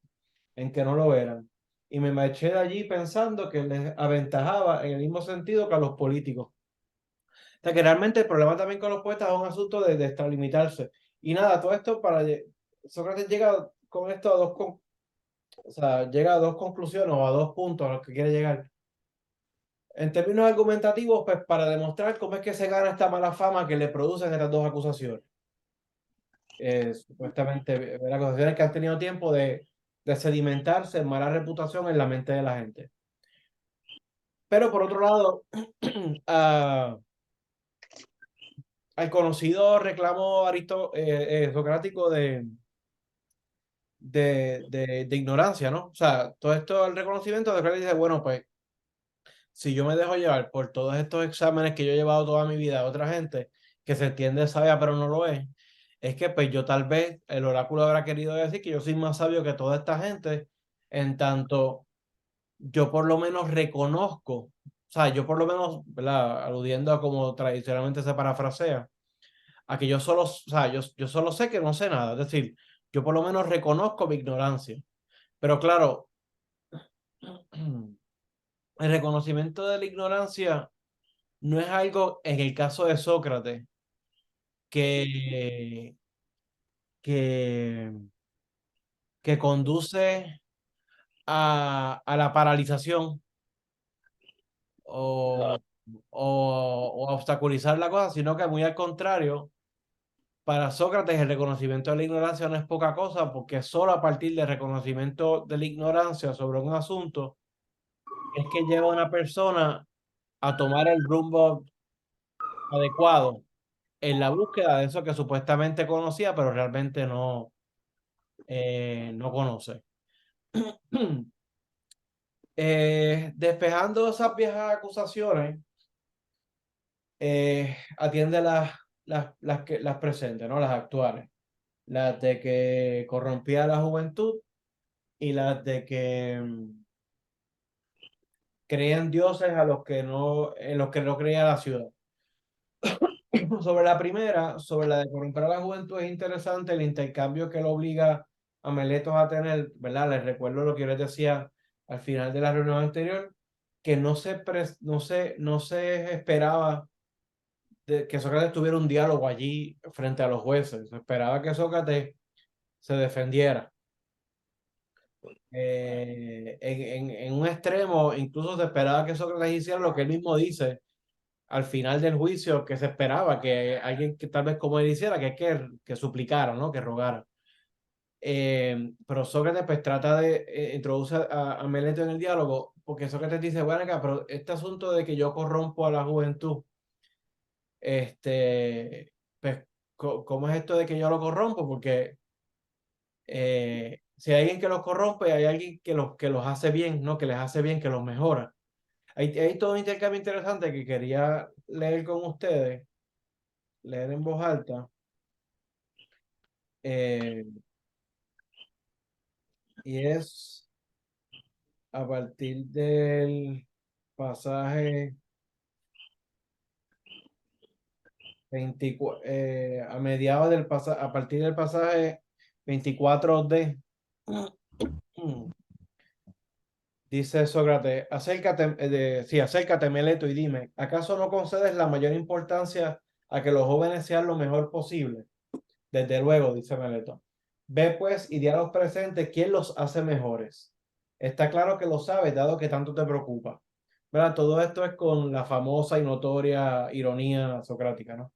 en que no lo eran. Y me marché de allí pensando que les aventajaba en el mismo sentido que a los políticos. O sea, que realmente el problema también con los poetas es un asunto de extralimitarse. Y nada, todo esto Sócrates llega con esto a o sea, llega a dos conclusiones o a dos puntos a los que quiere llegar. En términos argumentativos, pues para demostrar cómo es que se gana esta mala fama que le producen estas dos acusaciones. Supuestamente, acusaciones que han tenido tiempo de sedimentarse en mala reputación en la mente de la gente. Pero por otro lado, al conocido reclamo socrático de ignorancia, ¿no? O sea, todo esto, el reconocimiento de Sócrates dice, bueno, pues, si yo me dejo llevar por todos estos exámenes que yo he llevado toda mi vida a otra gente, que se entiende sabia pero no lo es que pues yo tal vez, el oráculo habrá querido decir que yo soy más sabio que toda esta gente, en tanto yo por lo menos reconozco, o sea, yo por lo menos, ¿verdad? Aludiendo a como tradicionalmente se parafrasea, a que yo solo, o sea, yo solo sé que no sé nada, es decir, yo por lo menos reconozco mi ignorancia. Pero claro, el reconocimiento de la ignorancia no es algo, en el caso de Sócrates, que, que, que conduce a la paralización o, o a obstaculizar la cosa, sino que muy al contrario, para Sócrates el reconocimiento de la ignorancia no es poca cosa, porque solo a partir del reconocimiento de la ignorancia sobre un asunto es que lleva a una persona a tomar el rumbo adecuado en la búsqueda de eso que supuestamente conocía, pero realmente no conoce. Despejando esas viejas acusaciones, atiende las presentes, ¿no? Las actuales. Las de que corrompía a la juventud y las de que creían dioses en los que no creía la ciudad. Sobre la primera, sobre la de corromper a la juventud, es interesante el intercambio que lo obliga a Meletos a tener, ¿verdad? Les recuerdo lo que yo les decía al final de la reunión anterior, que no se esperaba que Sócrates tuviera un diálogo allí frente a los jueces. Se esperaba que Sócrates se defendiera. En un extremo, incluso se esperaba que Sócrates hiciera lo que él mismo dice al final del juicio, que se esperaba que alguien que tal vez como él hiciera, que suplicara, ¿no? Que rogara. Pero Sócrates pues trata de introducir a Meleto en el diálogo, porque Sócrates dice, bueno, acá, pero este asunto de que yo corrompo a la juventud, pues, ¿cómo es esto de que yo lo corrompo? Porque si hay alguien que los corrompe, hay alguien que los hace bien, ¿no? Que les hace bien, que los mejora. Hay todo un intercambio interesante que quería leer con ustedes, leer en voz alta. Y es a partir del pasaje 24, a mediados del pasaje, a partir del pasaje 24D. Dice Sócrates, acércate, Meleto, y dime, ¿acaso no concedes la mayor importancia a que los jóvenes sean lo mejor posible? Desde luego, dice Meleto. Ve pues y di a los presentes quién los hace mejores. Está claro que lo sabes, dado que tanto te preocupa. ¿Verdad? Todo esto es con la famosa y notoria ironía socrática, ¿no?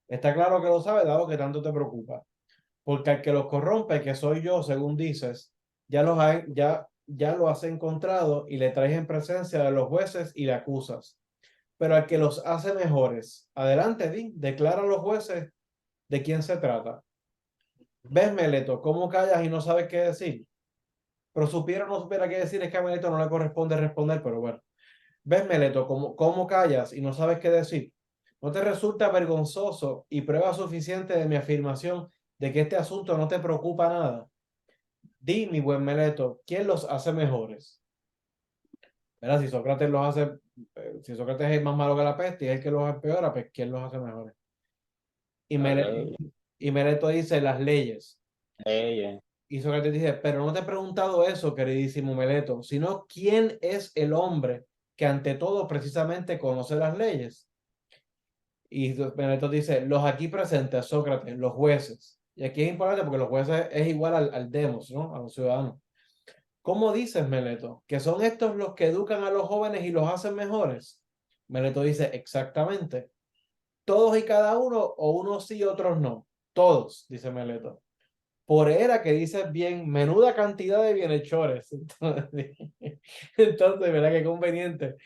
Está claro que lo sabes, dado que tanto te preocupa. Porque al que los corrompe, que soy yo, según dices, ya lo has encontrado y le traes en presencia de los jueces y le acusas. Pero al que los hace mejores, adelante, declara a los jueces de quién se trata. ¿Ves, Meleto, cómo callas y no sabes qué decir? Pero supiera o no supiera qué decir, es que a Meleto no le corresponde responder, pero bueno. ¿Ves, Meleto, cómo callas y no sabes qué decir? ¿No te resulta vergonzoso y prueba suficiente de mi afirmación de que este asunto no te preocupa nada? Di, mi buen Meleto, ¿quién los hace mejores? ¿Verdad? Si Sócrates es más malo que la peste y es el que los empeora, pues ¿quién los hace mejores? Y Meleto dice las leyes. Y Sócrates dice, pero no te he preguntado eso, queridísimo Meleto, sino quién es el hombre que ante todo precisamente conoce las leyes. Y Meleto dice, los aquí presentes, Sócrates, los jueces. y aquí es importante porque los jueces es igual al demos, ¿no? A los ciudadanos. ¿Cómo dices, Meleto? ¿Que son estos los que educan a los jóvenes y los hacen mejores? Meleto dice, exactamente. Todos y cada uno, o unos sí, otros no. Todos, dice Meleto. Por era que dices bien, menuda cantidad de bienhechores. Entonces, ¿verdad? Qué conveniente.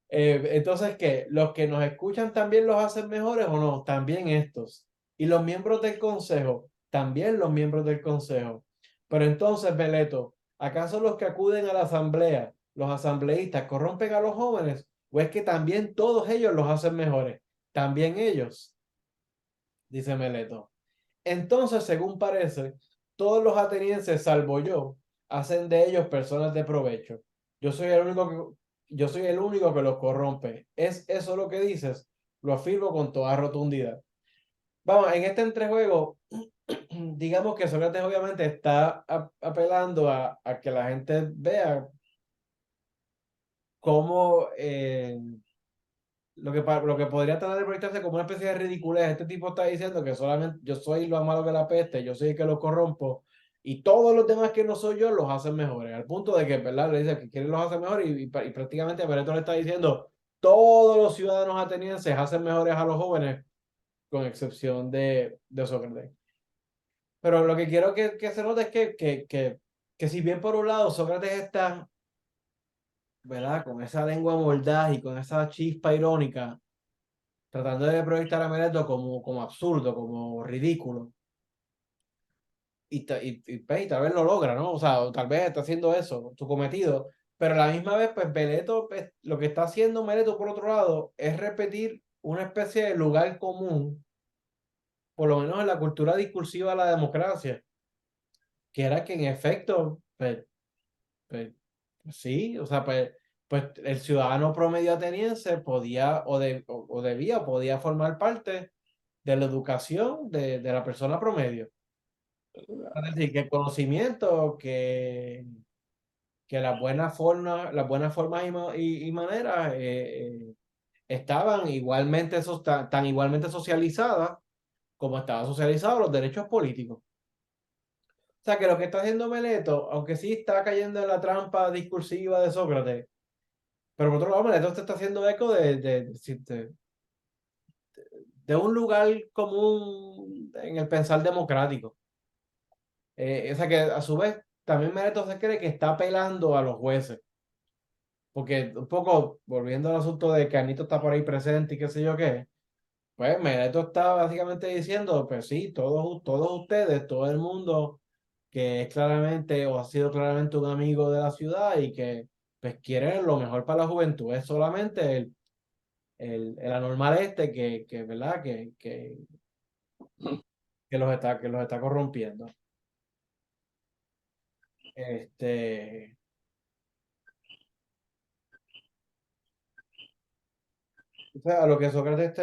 Entonces, ¿qué? ¿Los que nos escuchan también los hacen mejores o no? También estos. Y los miembros del consejo, también los miembros del consejo. Pero entonces, Beleto, ¿acaso los que acuden a la asamblea, los asambleístas, corrompen a los jóvenes? ¿O es que también todos ellos los hacen mejores? También ellos, dice Meleto. Entonces, según parece, todos los atenienses, salvo yo, hacen de ellos personas de provecho. Yo soy el único yo soy el único que los corrompe. ¿Es eso lo que dices? Lo afirmo con toda rotundidad. Vamos, en este entrejuego, digamos que Sócrates obviamente está apelando a que la gente vea cómo lo que podría tratar de proyectarse como una especie de ridiculez. Este tipo está diciendo que solamente yo soy lo malo que la peste, yo soy el que lo corrompo, y todos los demás que no soy yo los hacen mejores. Al punto de que, ¿verdad? Le dice que quieren los hace mejores, y prácticamente Pareto le está diciendo, todos los ciudadanos atenienses hacen mejores a los jóvenes, con excepción de Sócrates. Pero lo que quiero que se note es que si bien por un lado Sócrates está, ¿verdad? Con esa lengua mordaz y con esa chispa irónica, tratando de proyectar a Meleto como absurdo, como ridículo. Y tal vez lo logra, ¿no? O sea, tal vez está haciendo eso, su cometido. Pero a la misma vez, pues Meleto, pues, lo que está haciendo Meleto, por otro lado, es repetir una especie de lugar común, por lo menos en la cultura discursiva de la democracia, que era que en efecto, pues, sí, o sea, pues el ciudadano promedio ateniense podía o debía, podía formar parte de la educación de la persona promedio. Es decir, que el conocimiento, que las buenas formas y maneras estaban igualmente, tan igualmente socializadas como estaban socializados los derechos políticos. O sea, que lo que está haciendo Meleto, aunque sí está cayendo en la trampa discursiva de Sócrates, pero por otro lado, Meleto te está haciendo eco de un lugar común en el pensar democrático. O sea que a su vez también Meleto se cree que está apelando a los jueces, porque un poco volviendo al asunto de que Anito está por ahí presente y qué sé yo qué, pues Meleto está básicamente diciendo, pues sí, todos ustedes, todo el mundo que es claramente o ha sido claramente un amigo de la ciudad y que pues quiere lo mejor para la juventud, es solamente el anormal este ¿verdad? Que los está corrompiendo. Este, o sea, a lo que Sócrates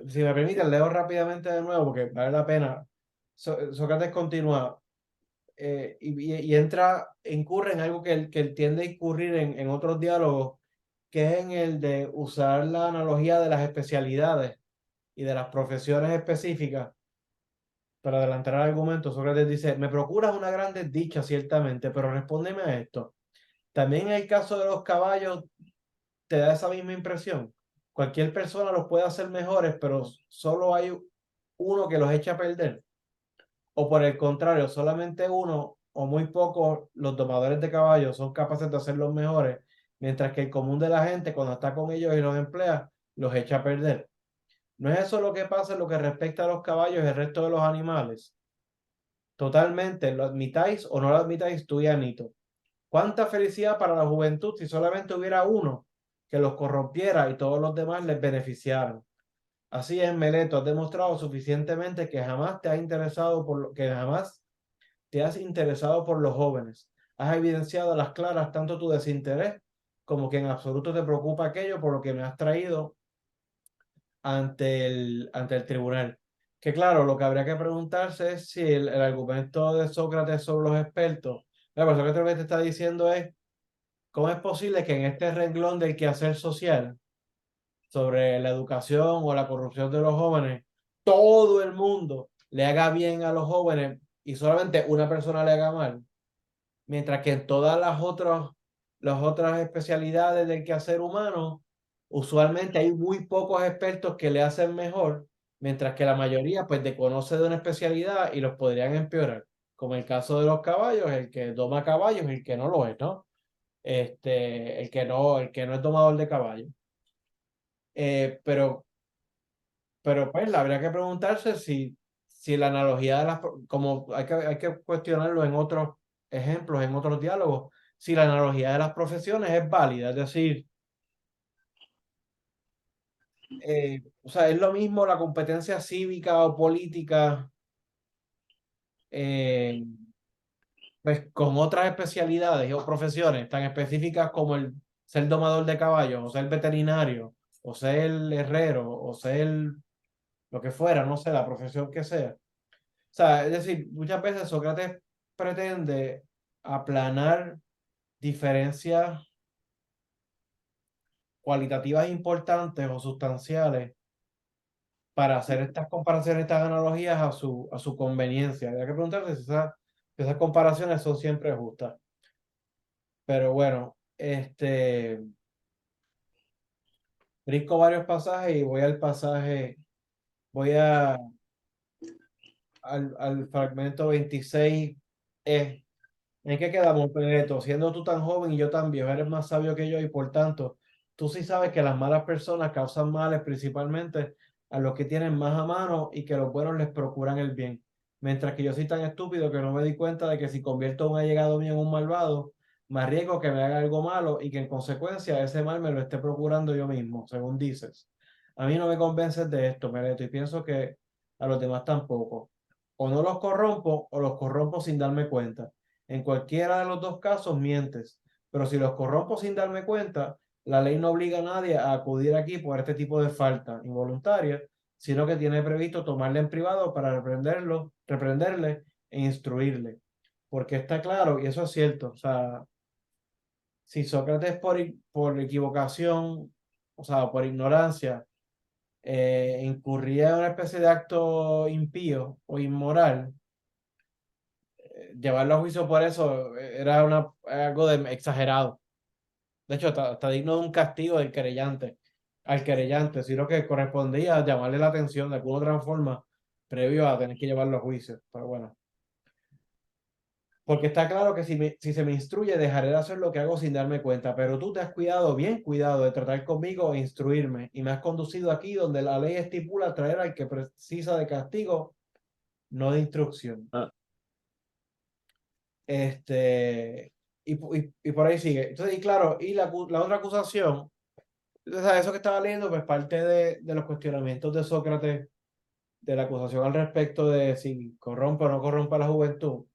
si me permiten, leo rápidamente de nuevo porque vale la pena. Sócrates continúa y incurre en algo que él tiende a incurrir en otros diálogos, que es en el de usar la analogía de las especialidades y de las profesiones específicas para adelantar el argumento. Sócrates dice, me procuras una gran desdicha, ciertamente, pero respóndeme a esto. También en el caso de los caballos, ¿te da esa misma impresión? Cualquier persona los puede hacer mejores, pero solo hay uno que los echa a perder. O por el contrario, solamente uno o muy pocos los domadores de caballos son capaces de hacerlos mejores, mientras que el común de la gente, cuando está con ellos y los emplea, los echa a perder. ¿No es eso lo que pasa en lo que respecta a los caballos y el resto de los animales? Totalmente, ¿lo admitáis o no lo admitáis tú y Anito? ¿Cuánta felicidad para la juventud si solamente hubiera uno que los corrompiera y todos los demás les beneficiaran? Así es, Meleto, has demostrado suficientemente que jamás te has interesado que jamás te has interesado por los jóvenes. Has evidenciado a las claras tanto tu desinterés como que en absoluto te preocupa aquello por lo que me has traído ante el tribunal. Que claro, lo que habría que preguntarse es si el argumento de Sócrates sobre los expertos, la persona que te está diciendo es, ¿cómo es posible que en este renglón del quehacer social sobre la educación o la corrupción de los jóvenes, todo el mundo le haga bien a los jóvenes y solamente una persona le haga mal, mientras que en todas las otras especialidades del quehacer humano, usualmente hay muy pocos expertos que le hacen mejor, mientras que la mayoría pues desconoce de una especialidad y los podrían empeorar, como el caso de los caballos, el que doma caballos y el que no lo es, ¿no? El que no es domador de caballos. Pero pues habría que preguntarse si la analogía de las, como hay que cuestionarlo en otros ejemplos, en otros diálogos, si la analogía de las profesiones es válida, es decir, o sea, es lo mismo la competencia cívica o política, eh, pues con otras especialidades o profesiones tan específicas como el ser domador de caballos, o ser veterinario, o ser herrero, o ser lo que fuera, no sé, la profesión que sea. O sea, es decir, muchas veces Sócrates pretende aplanar diferencias cualitativas importantes o sustanciales para hacer estas comparaciones, estas analogías a su conveniencia. Hay que preguntarse si esas comparaciones son siempre justas. Pero bueno, brinco varios pasajes y voy al fragmento 26. ¿En qué quedamos, Pedrito? Siendo tú tan joven y yo tan viejo, eres más sabio que yo y por tanto, tú sí sabes que las malas personas causan males principalmente a los que tienen más a mano y que los buenos les procuran el bien. Mientras que yo soy tan estúpido que no me di cuenta de que si convierto a un allegado mío en un malvado, me arriesgo que me haga algo malo y que en consecuencia ese mal me lo esté procurando yo mismo, según dices. A mí no me convences de esto, Meleto, y pienso que a los demás tampoco. O no los corrompo o los corrompo sin darme cuenta. En cualquiera de los dos casos mientes, pero si los corrompo sin darme cuenta, la ley no obliga a nadie a acudir aquí por este tipo de falta involuntaria, sino que tiene previsto tomarle en privado para reprenderle e instruirle. Porque está claro, y eso es cierto, o sea, si Sócrates por equivocación, o sea, por ignorancia, incurría en una especie de acto impío o inmoral, llevarlo a juicio por eso era algo exagerado. De hecho, está digno de un castigo al querellante, sino que correspondía llamarle la atención de alguna otra forma previo a tener que llevarlo a juicio. Pero bueno, porque está claro que si se me instruye, dejaré de hacer lo que hago sin darme cuenta, pero tú te has cuidado, bien cuidado, de tratar conmigo e instruirme, y me has conducido aquí donde la ley estipula traer al que precisa de castigo, no de instrucción. Ah. Y por ahí sigue. Entonces, y claro, y la otra acusación, o sea, eso que estaba leyendo, pues parte de los cuestionamientos de Sócrates, de la acusación al respecto de si corrompe o no corrompe a la juventud.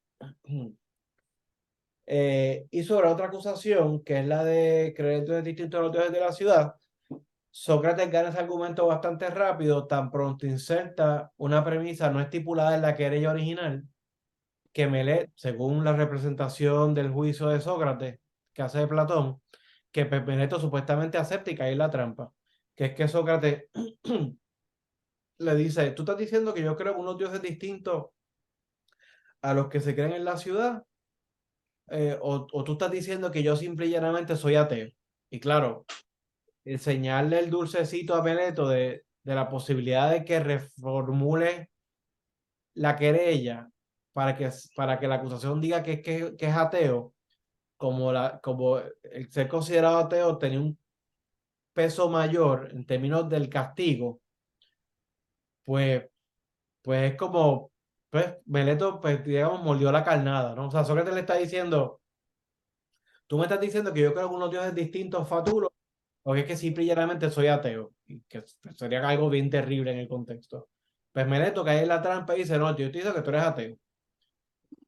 Y sobre otra acusación, que es la de creer en dioses distintos a los dioses de la ciudad, Sócrates gana ese argumento bastante rápido, tan pronto inserta una premisa no estipulada en la querella original, que Melet, según la representación del juicio de Sócrates que hace de Platón, que Meleto supuestamente acepta y cae en la trampa, que es que Sócrates le dice, tú estás diciendo que yo creo en unos dioses distintos a los que se creen en la ciudad, o tú estás diciendo que yo simple y llanamente soy ateo. Y claro, enseñarle el dulcecito a Meleto de la posibilidad de que reformule la querella para que la acusación diga que es ateo, como el ser considerado ateo tenía un peso mayor en términos del castigo, pues, pues es como, pues Meleto, pues digamos, mordió la carnada, ¿no? O sea, Sócrates le está diciendo, tú me estás diciendo que yo creo que unos dioses distintos fatulos, o que es que simple y llanamente soy ateo, y que sería algo bien terrible en el contexto. Pues Meleto cae en la trampa y dice, no, yo te digo que tú eres ateo.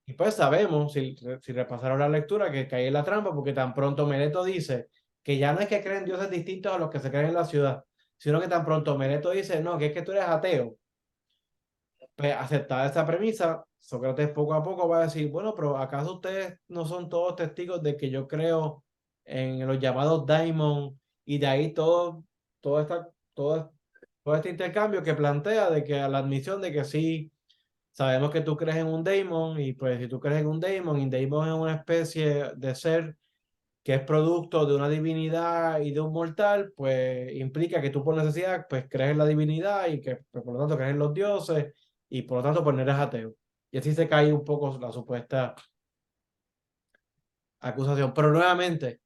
Y pues sabemos, si repasaron la lectura, que cae en la trampa, porque tan pronto Meleto dice que ya no es que creen dioses distintos a los que se creen en la ciudad, sino que tan pronto Meleto dice, no, que es que tú eres ateo. Pues aceptada esa premisa, Sócrates poco a poco va a decir, bueno, pero ¿acaso ustedes no son todos testigos de que yo creo en los llamados daimon y de ahí toda esta todo este intercambio que plantea de que la admisión de que sí, sabemos que tú crees en un daemon y pues si tú crees en un daemon y daemon es una especie de ser que es producto de una divinidad y de un mortal, pues implica que tú por necesidad pues crees en la divinidad y que pues, por lo tanto crees en los dioses y por lo tanto pues no eres ateo. Y así se cae un poco la supuesta acusación. Pero nuevamente,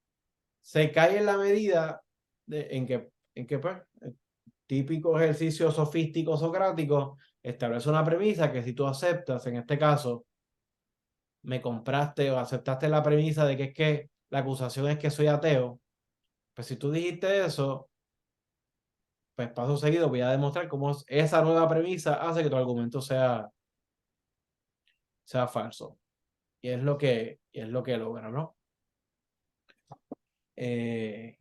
se cae en la medida en que pues, el típico ejercicio sofístico socrático establece una premisa que si tú aceptas, en este caso, me compraste o aceptaste la premisa de que es que la acusación es que soy ateo, pues si tú dijiste eso, pues paso seguido voy a demostrar cómo esa nueva premisa hace que tu argumento sea falso. Y es lo que logra, ¿no? Eh,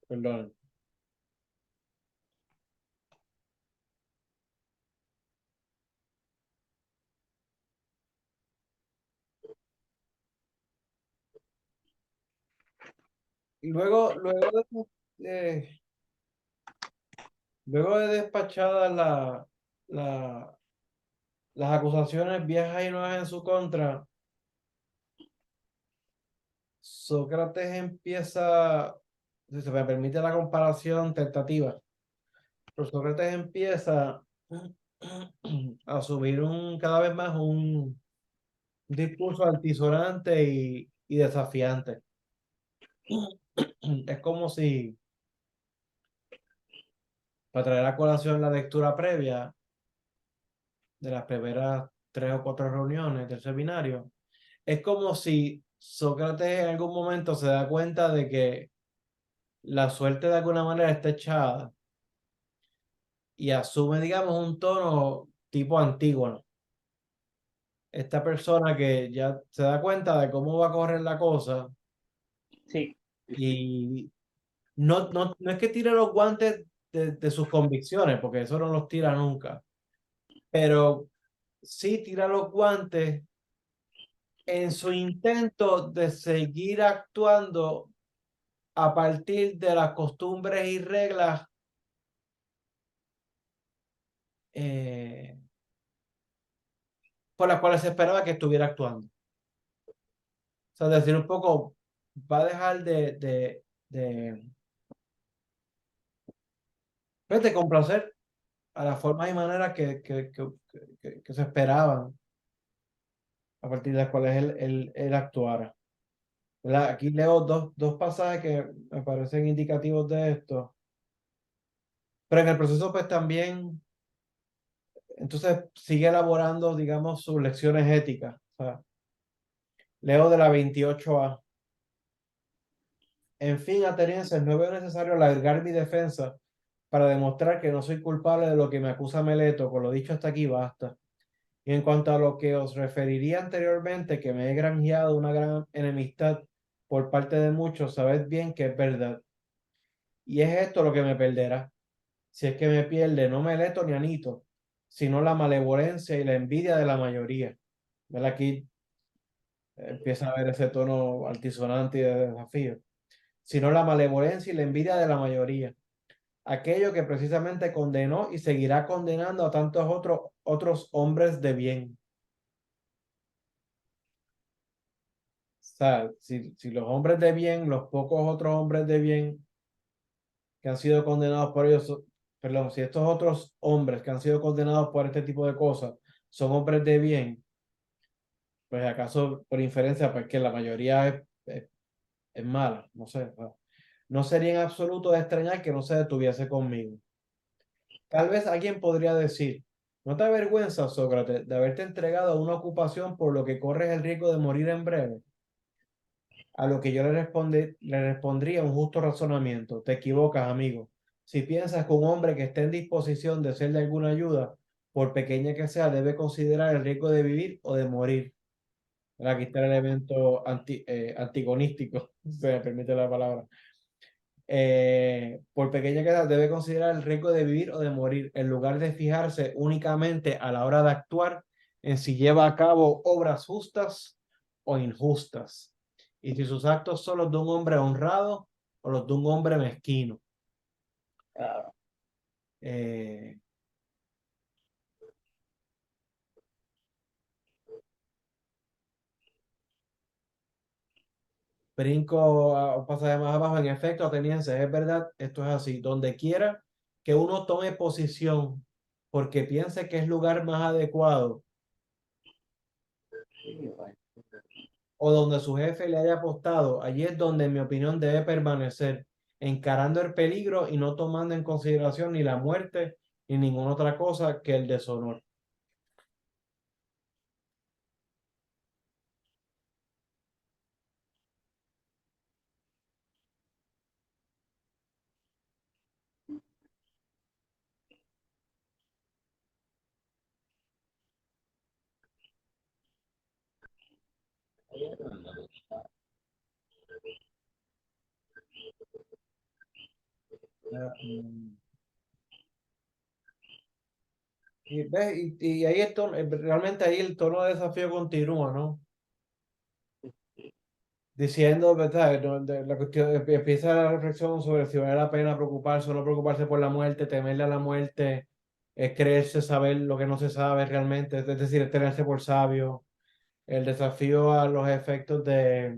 perdón. Y eh, luego de despachadas las acusaciones viejas y nuevas en su contra, Sócrates empieza, si se me permite la comparación tentativa, pero Sócrates empieza a subir cada vez más un discurso altisonante y desafiante. Es como si, para traer a colación la lectura previa de las primeras 3 o 4 reuniones del seminario, es como si Sócrates en algún momento se da cuenta de que la suerte de alguna manera está echada y asume, digamos, un tono tipo Antígono. Esta persona que ya se da cuenta de cómo va a correr la cosa Sí, y no es que tire los guantes de sus convicciones, porque eso no los tira nunca, pero sí tira los guantes en su intento de seguir actuando a partir de las costumbres y reglas eh, por las cuales se esperaba que estuviera actuando. O sea, decir un poco, va a dejar pues, de complacer a las formas y maneras que se esperaban a partir de las cuales él actuara. ¿Verdad? Aquí leo dos pasajes que me parecen indicativos de esto, pero en el proceso pues también, entonces sigue elaborando, digamos, sus lecciones éticas. O sea, leo de la 28a. En fin, atenienses, no veo necesario alargar mi defensa para demostrar que no soy culpable de lo que me acusa Meleto. Con lo dicho hasta aquí basta. Y en cuanto a lo que os referiría anteriormente, que me he granjeado una gran enemistad por parte de muchos, sabed bien que es verdad. Y es esto lo que me perderá. Si es que me pierde no Meleto ni Anito, sino la malevolencia y la envidia de la mayoría. ¿Verdad? Aquí empieza a ver ese tono altisonante y de desafío. Sino la malevolencia y la envidia de la mayoría. Aquello que precisamente condenó y seguirá condenando a tantos otros hombres de bien. O sea, si los hombres de bien, los pocos otros hombres de bien que han sido condenados por ellos, perdón, si estos otros hombres que han sido condenados por este tipo de cosas son hombres de bien, pues acaso por inferencia, pues que la mayoría es mala, no sé. O sea, no sería en absoluto de extrañar que no se detuviese conmigo. Tal vez alguien podría decir, ¿no te avergüenzas, Sócrates, de haberte entregado a una ocupación por lo que corres el riesgo de morir en breve? A lo que yo le respondría un justo razonamiento. Te equivocas, amigo. Si piensas que un hombre que esté en disposición de ser de alguna ayuda por pequeña que sea, debe considerar el riesgo de vivir o de morir. Aquí está el elemento antigonístico, se me permite la palabra. Por pequeña que sea, debe considerar el riesgo de vivir o de morir, en lugar de fijarse únicamente a la hora de actuar en si lleva a cabo obras justas o injustas, y si sus actos son los de un hombre honrado o los de un hombre mezquino. Claro. Eh, Brinco a un pasaje más abajo. En efecto, atenienses, es verdad, esto es así. Donde quiera que uno tome posición porque piense que es lugar más adecuado o donde su jefe le haya apostado, allí es donde, en mi opinión, debe permanecer, encarando el peligro y no tomando en consideración ni la muerte ni ninguna otra cosa que el deshonor. Y, ¿ves? Y ahí realmente ahí el tono de desafío continúa, ¿no? Diciendo, ¿verdad? La cuestión, empieza la reflexión sobre si vale la pena preocuparse o no preocuparse por la muerte, temerle a la muerte, es creerse saber lo que no se sabe realmente, es decir, es tenerse por sabio, el desafío a los efectos de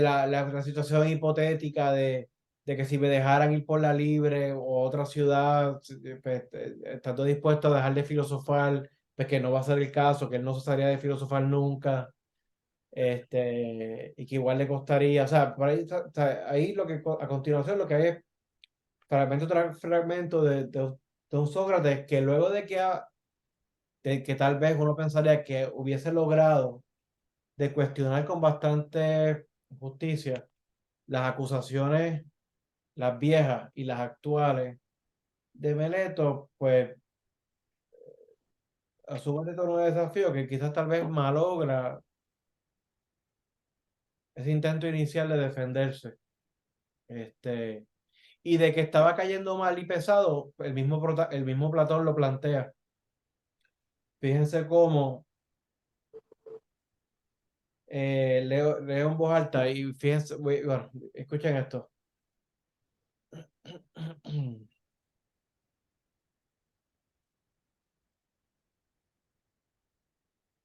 la situación hipotética de que si me dejaran ir por la libre o otra ciudad, pues, estando dispuesto a dejar de filosofar, pues que no va a ser el caso, que él no cesaría de filosofar nunca, y que igual le costaría, o sea, por ahí, o sea, ahí lo que a continuación lo que hay es fragmento tras fragmento de un Sócrates que luego de que tal vez uno pensaría que hubiese logrado de cuestionar con bastante justicia las acusaciones, las viejas y las actuales de Meleto, pues asume este tono de desafío que quizás tal vez malogra ese intento inicial de defenderse. Este, y de que estaba cayendo mal y pesado, el mismo Platón lo plantea. Fíjense cómo leo en voz alta y fíjense, bueno, escuchen esto.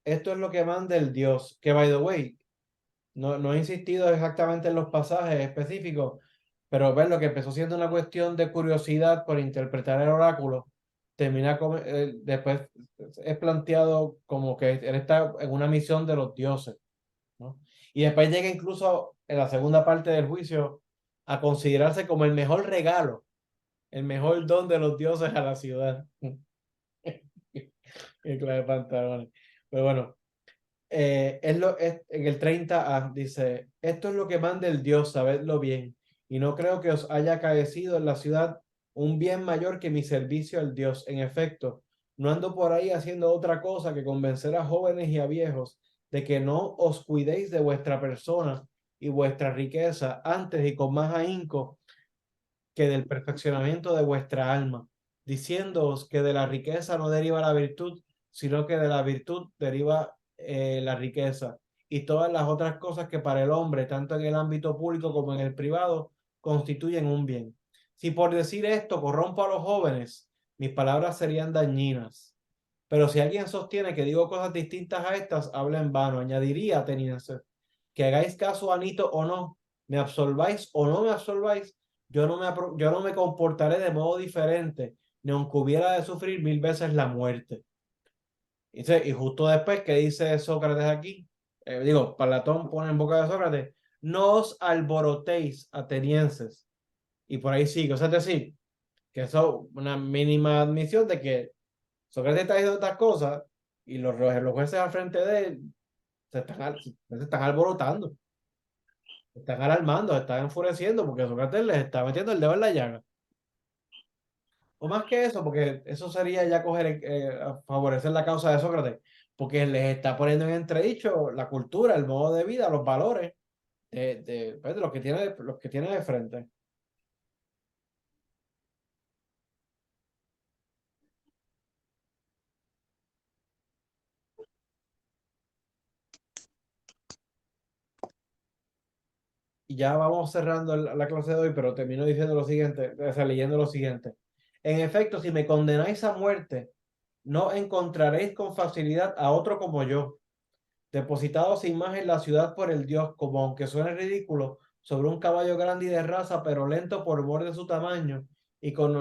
Esto es lo que manda el Dios, que by the way, no he insistido exactamente en los pasajes específicos, pero ver lo que empezó siendo una cuestión de curiosidad por interpretar el oráculo, después es planteado como que él está en una misión de los dioses, ¿no? Y después llega incluso en la segunda parte del juicio a considerarse como el mejor regalo, el mejor don de los dioses a la ciudad. Y clase de pantalones. Pero bueno, en el 30A dice, esto es lo que manda el Dios, sabedlo bien, y no creo que os haya acaecido en la ciudad un bien mayor que mi servicio al Dios. En efecto, no ando por ahí haciendo otra cosa que convencer a jóvenes y a viejos de que no os cuidéis de vuestra persona y vuestra riqueza antes y con más ahínco que del perfeccionamiento de vuestra alma, diciéndoos que de la riqueza no deriva la virtud, sino que de la virtud deriva la riqueza y todas las otras cosas que para el hombre, tanto en el ámbito público como en el privado, constituyen un bien. Si por decir esto corrompo a los jóvenes, mis palabras serían dañinas. Pero si alguien sostiene que digo cosas distintas a estas, habla en vano. Añadiría, atenienses, que hagáis caso a Nito o no, me absolváis o no me absolváis, yo no me comportaré de modo diferente, ni aunque hubiera de sufrir 1000 veces la muerte. Y justo después que dice Sócrates aquí, Platón pone en boca de Sócrates, no os alborotéis, atenienses. Y por ahí sigue, o sea, es decir, que eso es una mínima admisión de que Sócrates está diciendo estas cosas y los jueces al frente de él se están alborotando, se están alarmando, se están enfureciendo porque Sócrates les está metiendo el dedo en la llaga. O más que eso, porque eso sería ya coger, a favorecer la causa de Sócrates, porque les está poniendo en entredicho la cultura, el modo de vida, los valores pues, de los que tiene de frente. Y ya vamos cerrando la clase de hoy, pero termino diciendo lo siguiente, o sea, leyendo lo siguiente. En efecto, si me condenáis a muerte, no encontraréis con facilidad a otro como yo, depositado sin más en la ciudad por el Dios, como aunque suene ridículo, sobre un caballo grande y de raza, pero lento por mor de su tamaño y con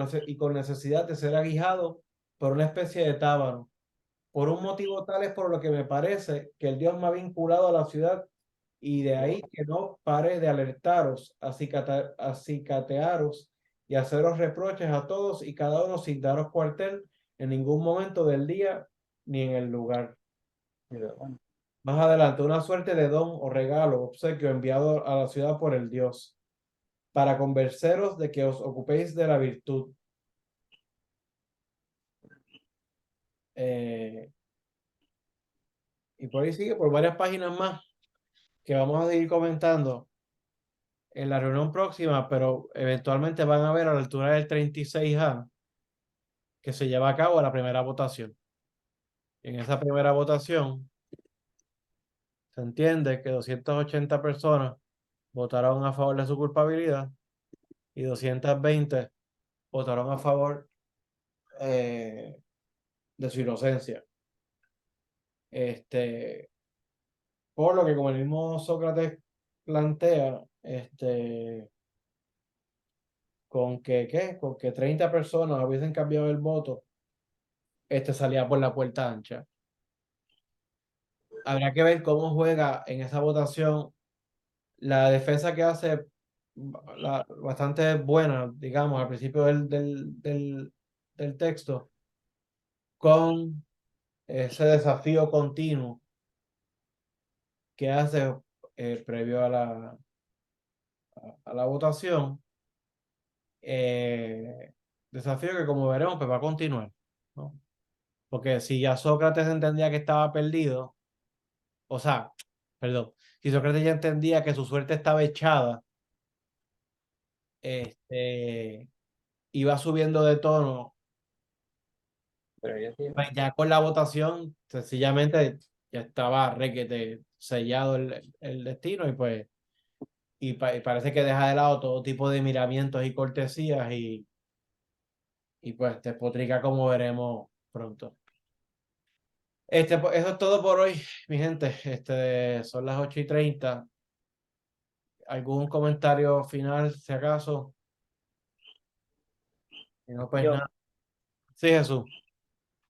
necesidad de ser aguijado por una especie de tábano. Por un motivo tal es por lo que me parece que el Dios me ha vinculado a la ciudad y de ahí que no pare de alertaros, acicatearos y haceros reproches a todos y cada uno sin daros cuartel en ningún momento del día ni en el lugar. Más adelante, una suerte de don o regalo, obsequio enviado a la ciudad por el Dios, para convenceros de que os ocupéis de la virtud. Y por ahí sigue, por varias páginas más, que vamos a ir comentando en la reunión próxima, pero eventualmente van a ver a la altura del 36A que se lleva a cabo la primera votación. En esa primera votación se entiende que 280 personas votaron a favor de su culpabilidad y 220 votaron a favor de su inocencia. Por lo que como el mismo Sócrates plantea, con que 30 personas hubiesen cambiado el voto, salía por la puerta ancha. Habrá que ver cómo juega en esa votación la defensa que hace bastante buena, digamos, al principio del texto, con ese desafío continuo que hace previo a la votación. Desafío que, como veremos, pues va a continuar, ¿no? Porque si ya Sócrates entendía que estaba perdido, o sea, perdón, si Sócrates ya entendía que su suerte estaba echada, iba subiendo de tono, pues ya con la votación, sencillamente ya estaba requete sellado el destino y parece que deja de lado todo tipo de miramientos y cortesías y pues despotrica como veremos pronto. Pues, eso es todo por hoy, mi gente. Son las 8:30. ¿Algún comentario final, si acaso? Si no, pues Yo, nada. Sí, Jesús.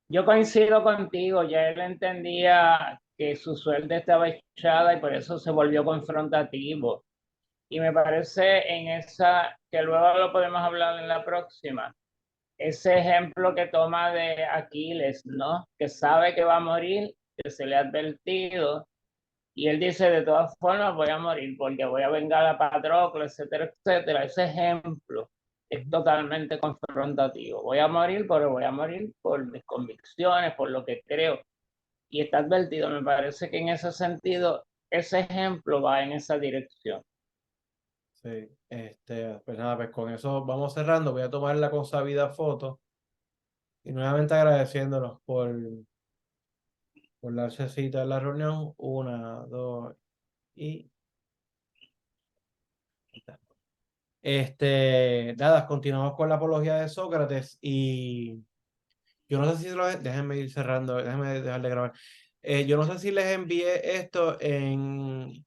yo coincido contigo, ya él entendía que su suerte estaba echada y por eso se volvió confrontativo. Y me parece en esa, que luego lo podemos hablar en la próxima, ese ejemplo que toma de Aquiles, ¿no? Que sabe que va a morir, que se le ha advertido, y él dice, de todas formas voy a morir porque voy a vengar a Patroclo, etcétera, etcétera. Ese ejemplo es totalmente confrontativo. Voy a morir, pero voy a morir por mis convicciones, por lo que creo. Y está advertido, me parece que en ese sentido, ese ejemplo va en esa dirección. Sí, pues nada, pues con eso vamos cerrando. Voy a tomar la consabida foto y nuevamente agradeciéndolos por darse cita en la reunión. 1, 2 y... Nada, continuamos con la apología de Sócrates y yo no sé si déjenme ir cerrando, déjenme dejar de grabar. Yo no sé si les envié esto en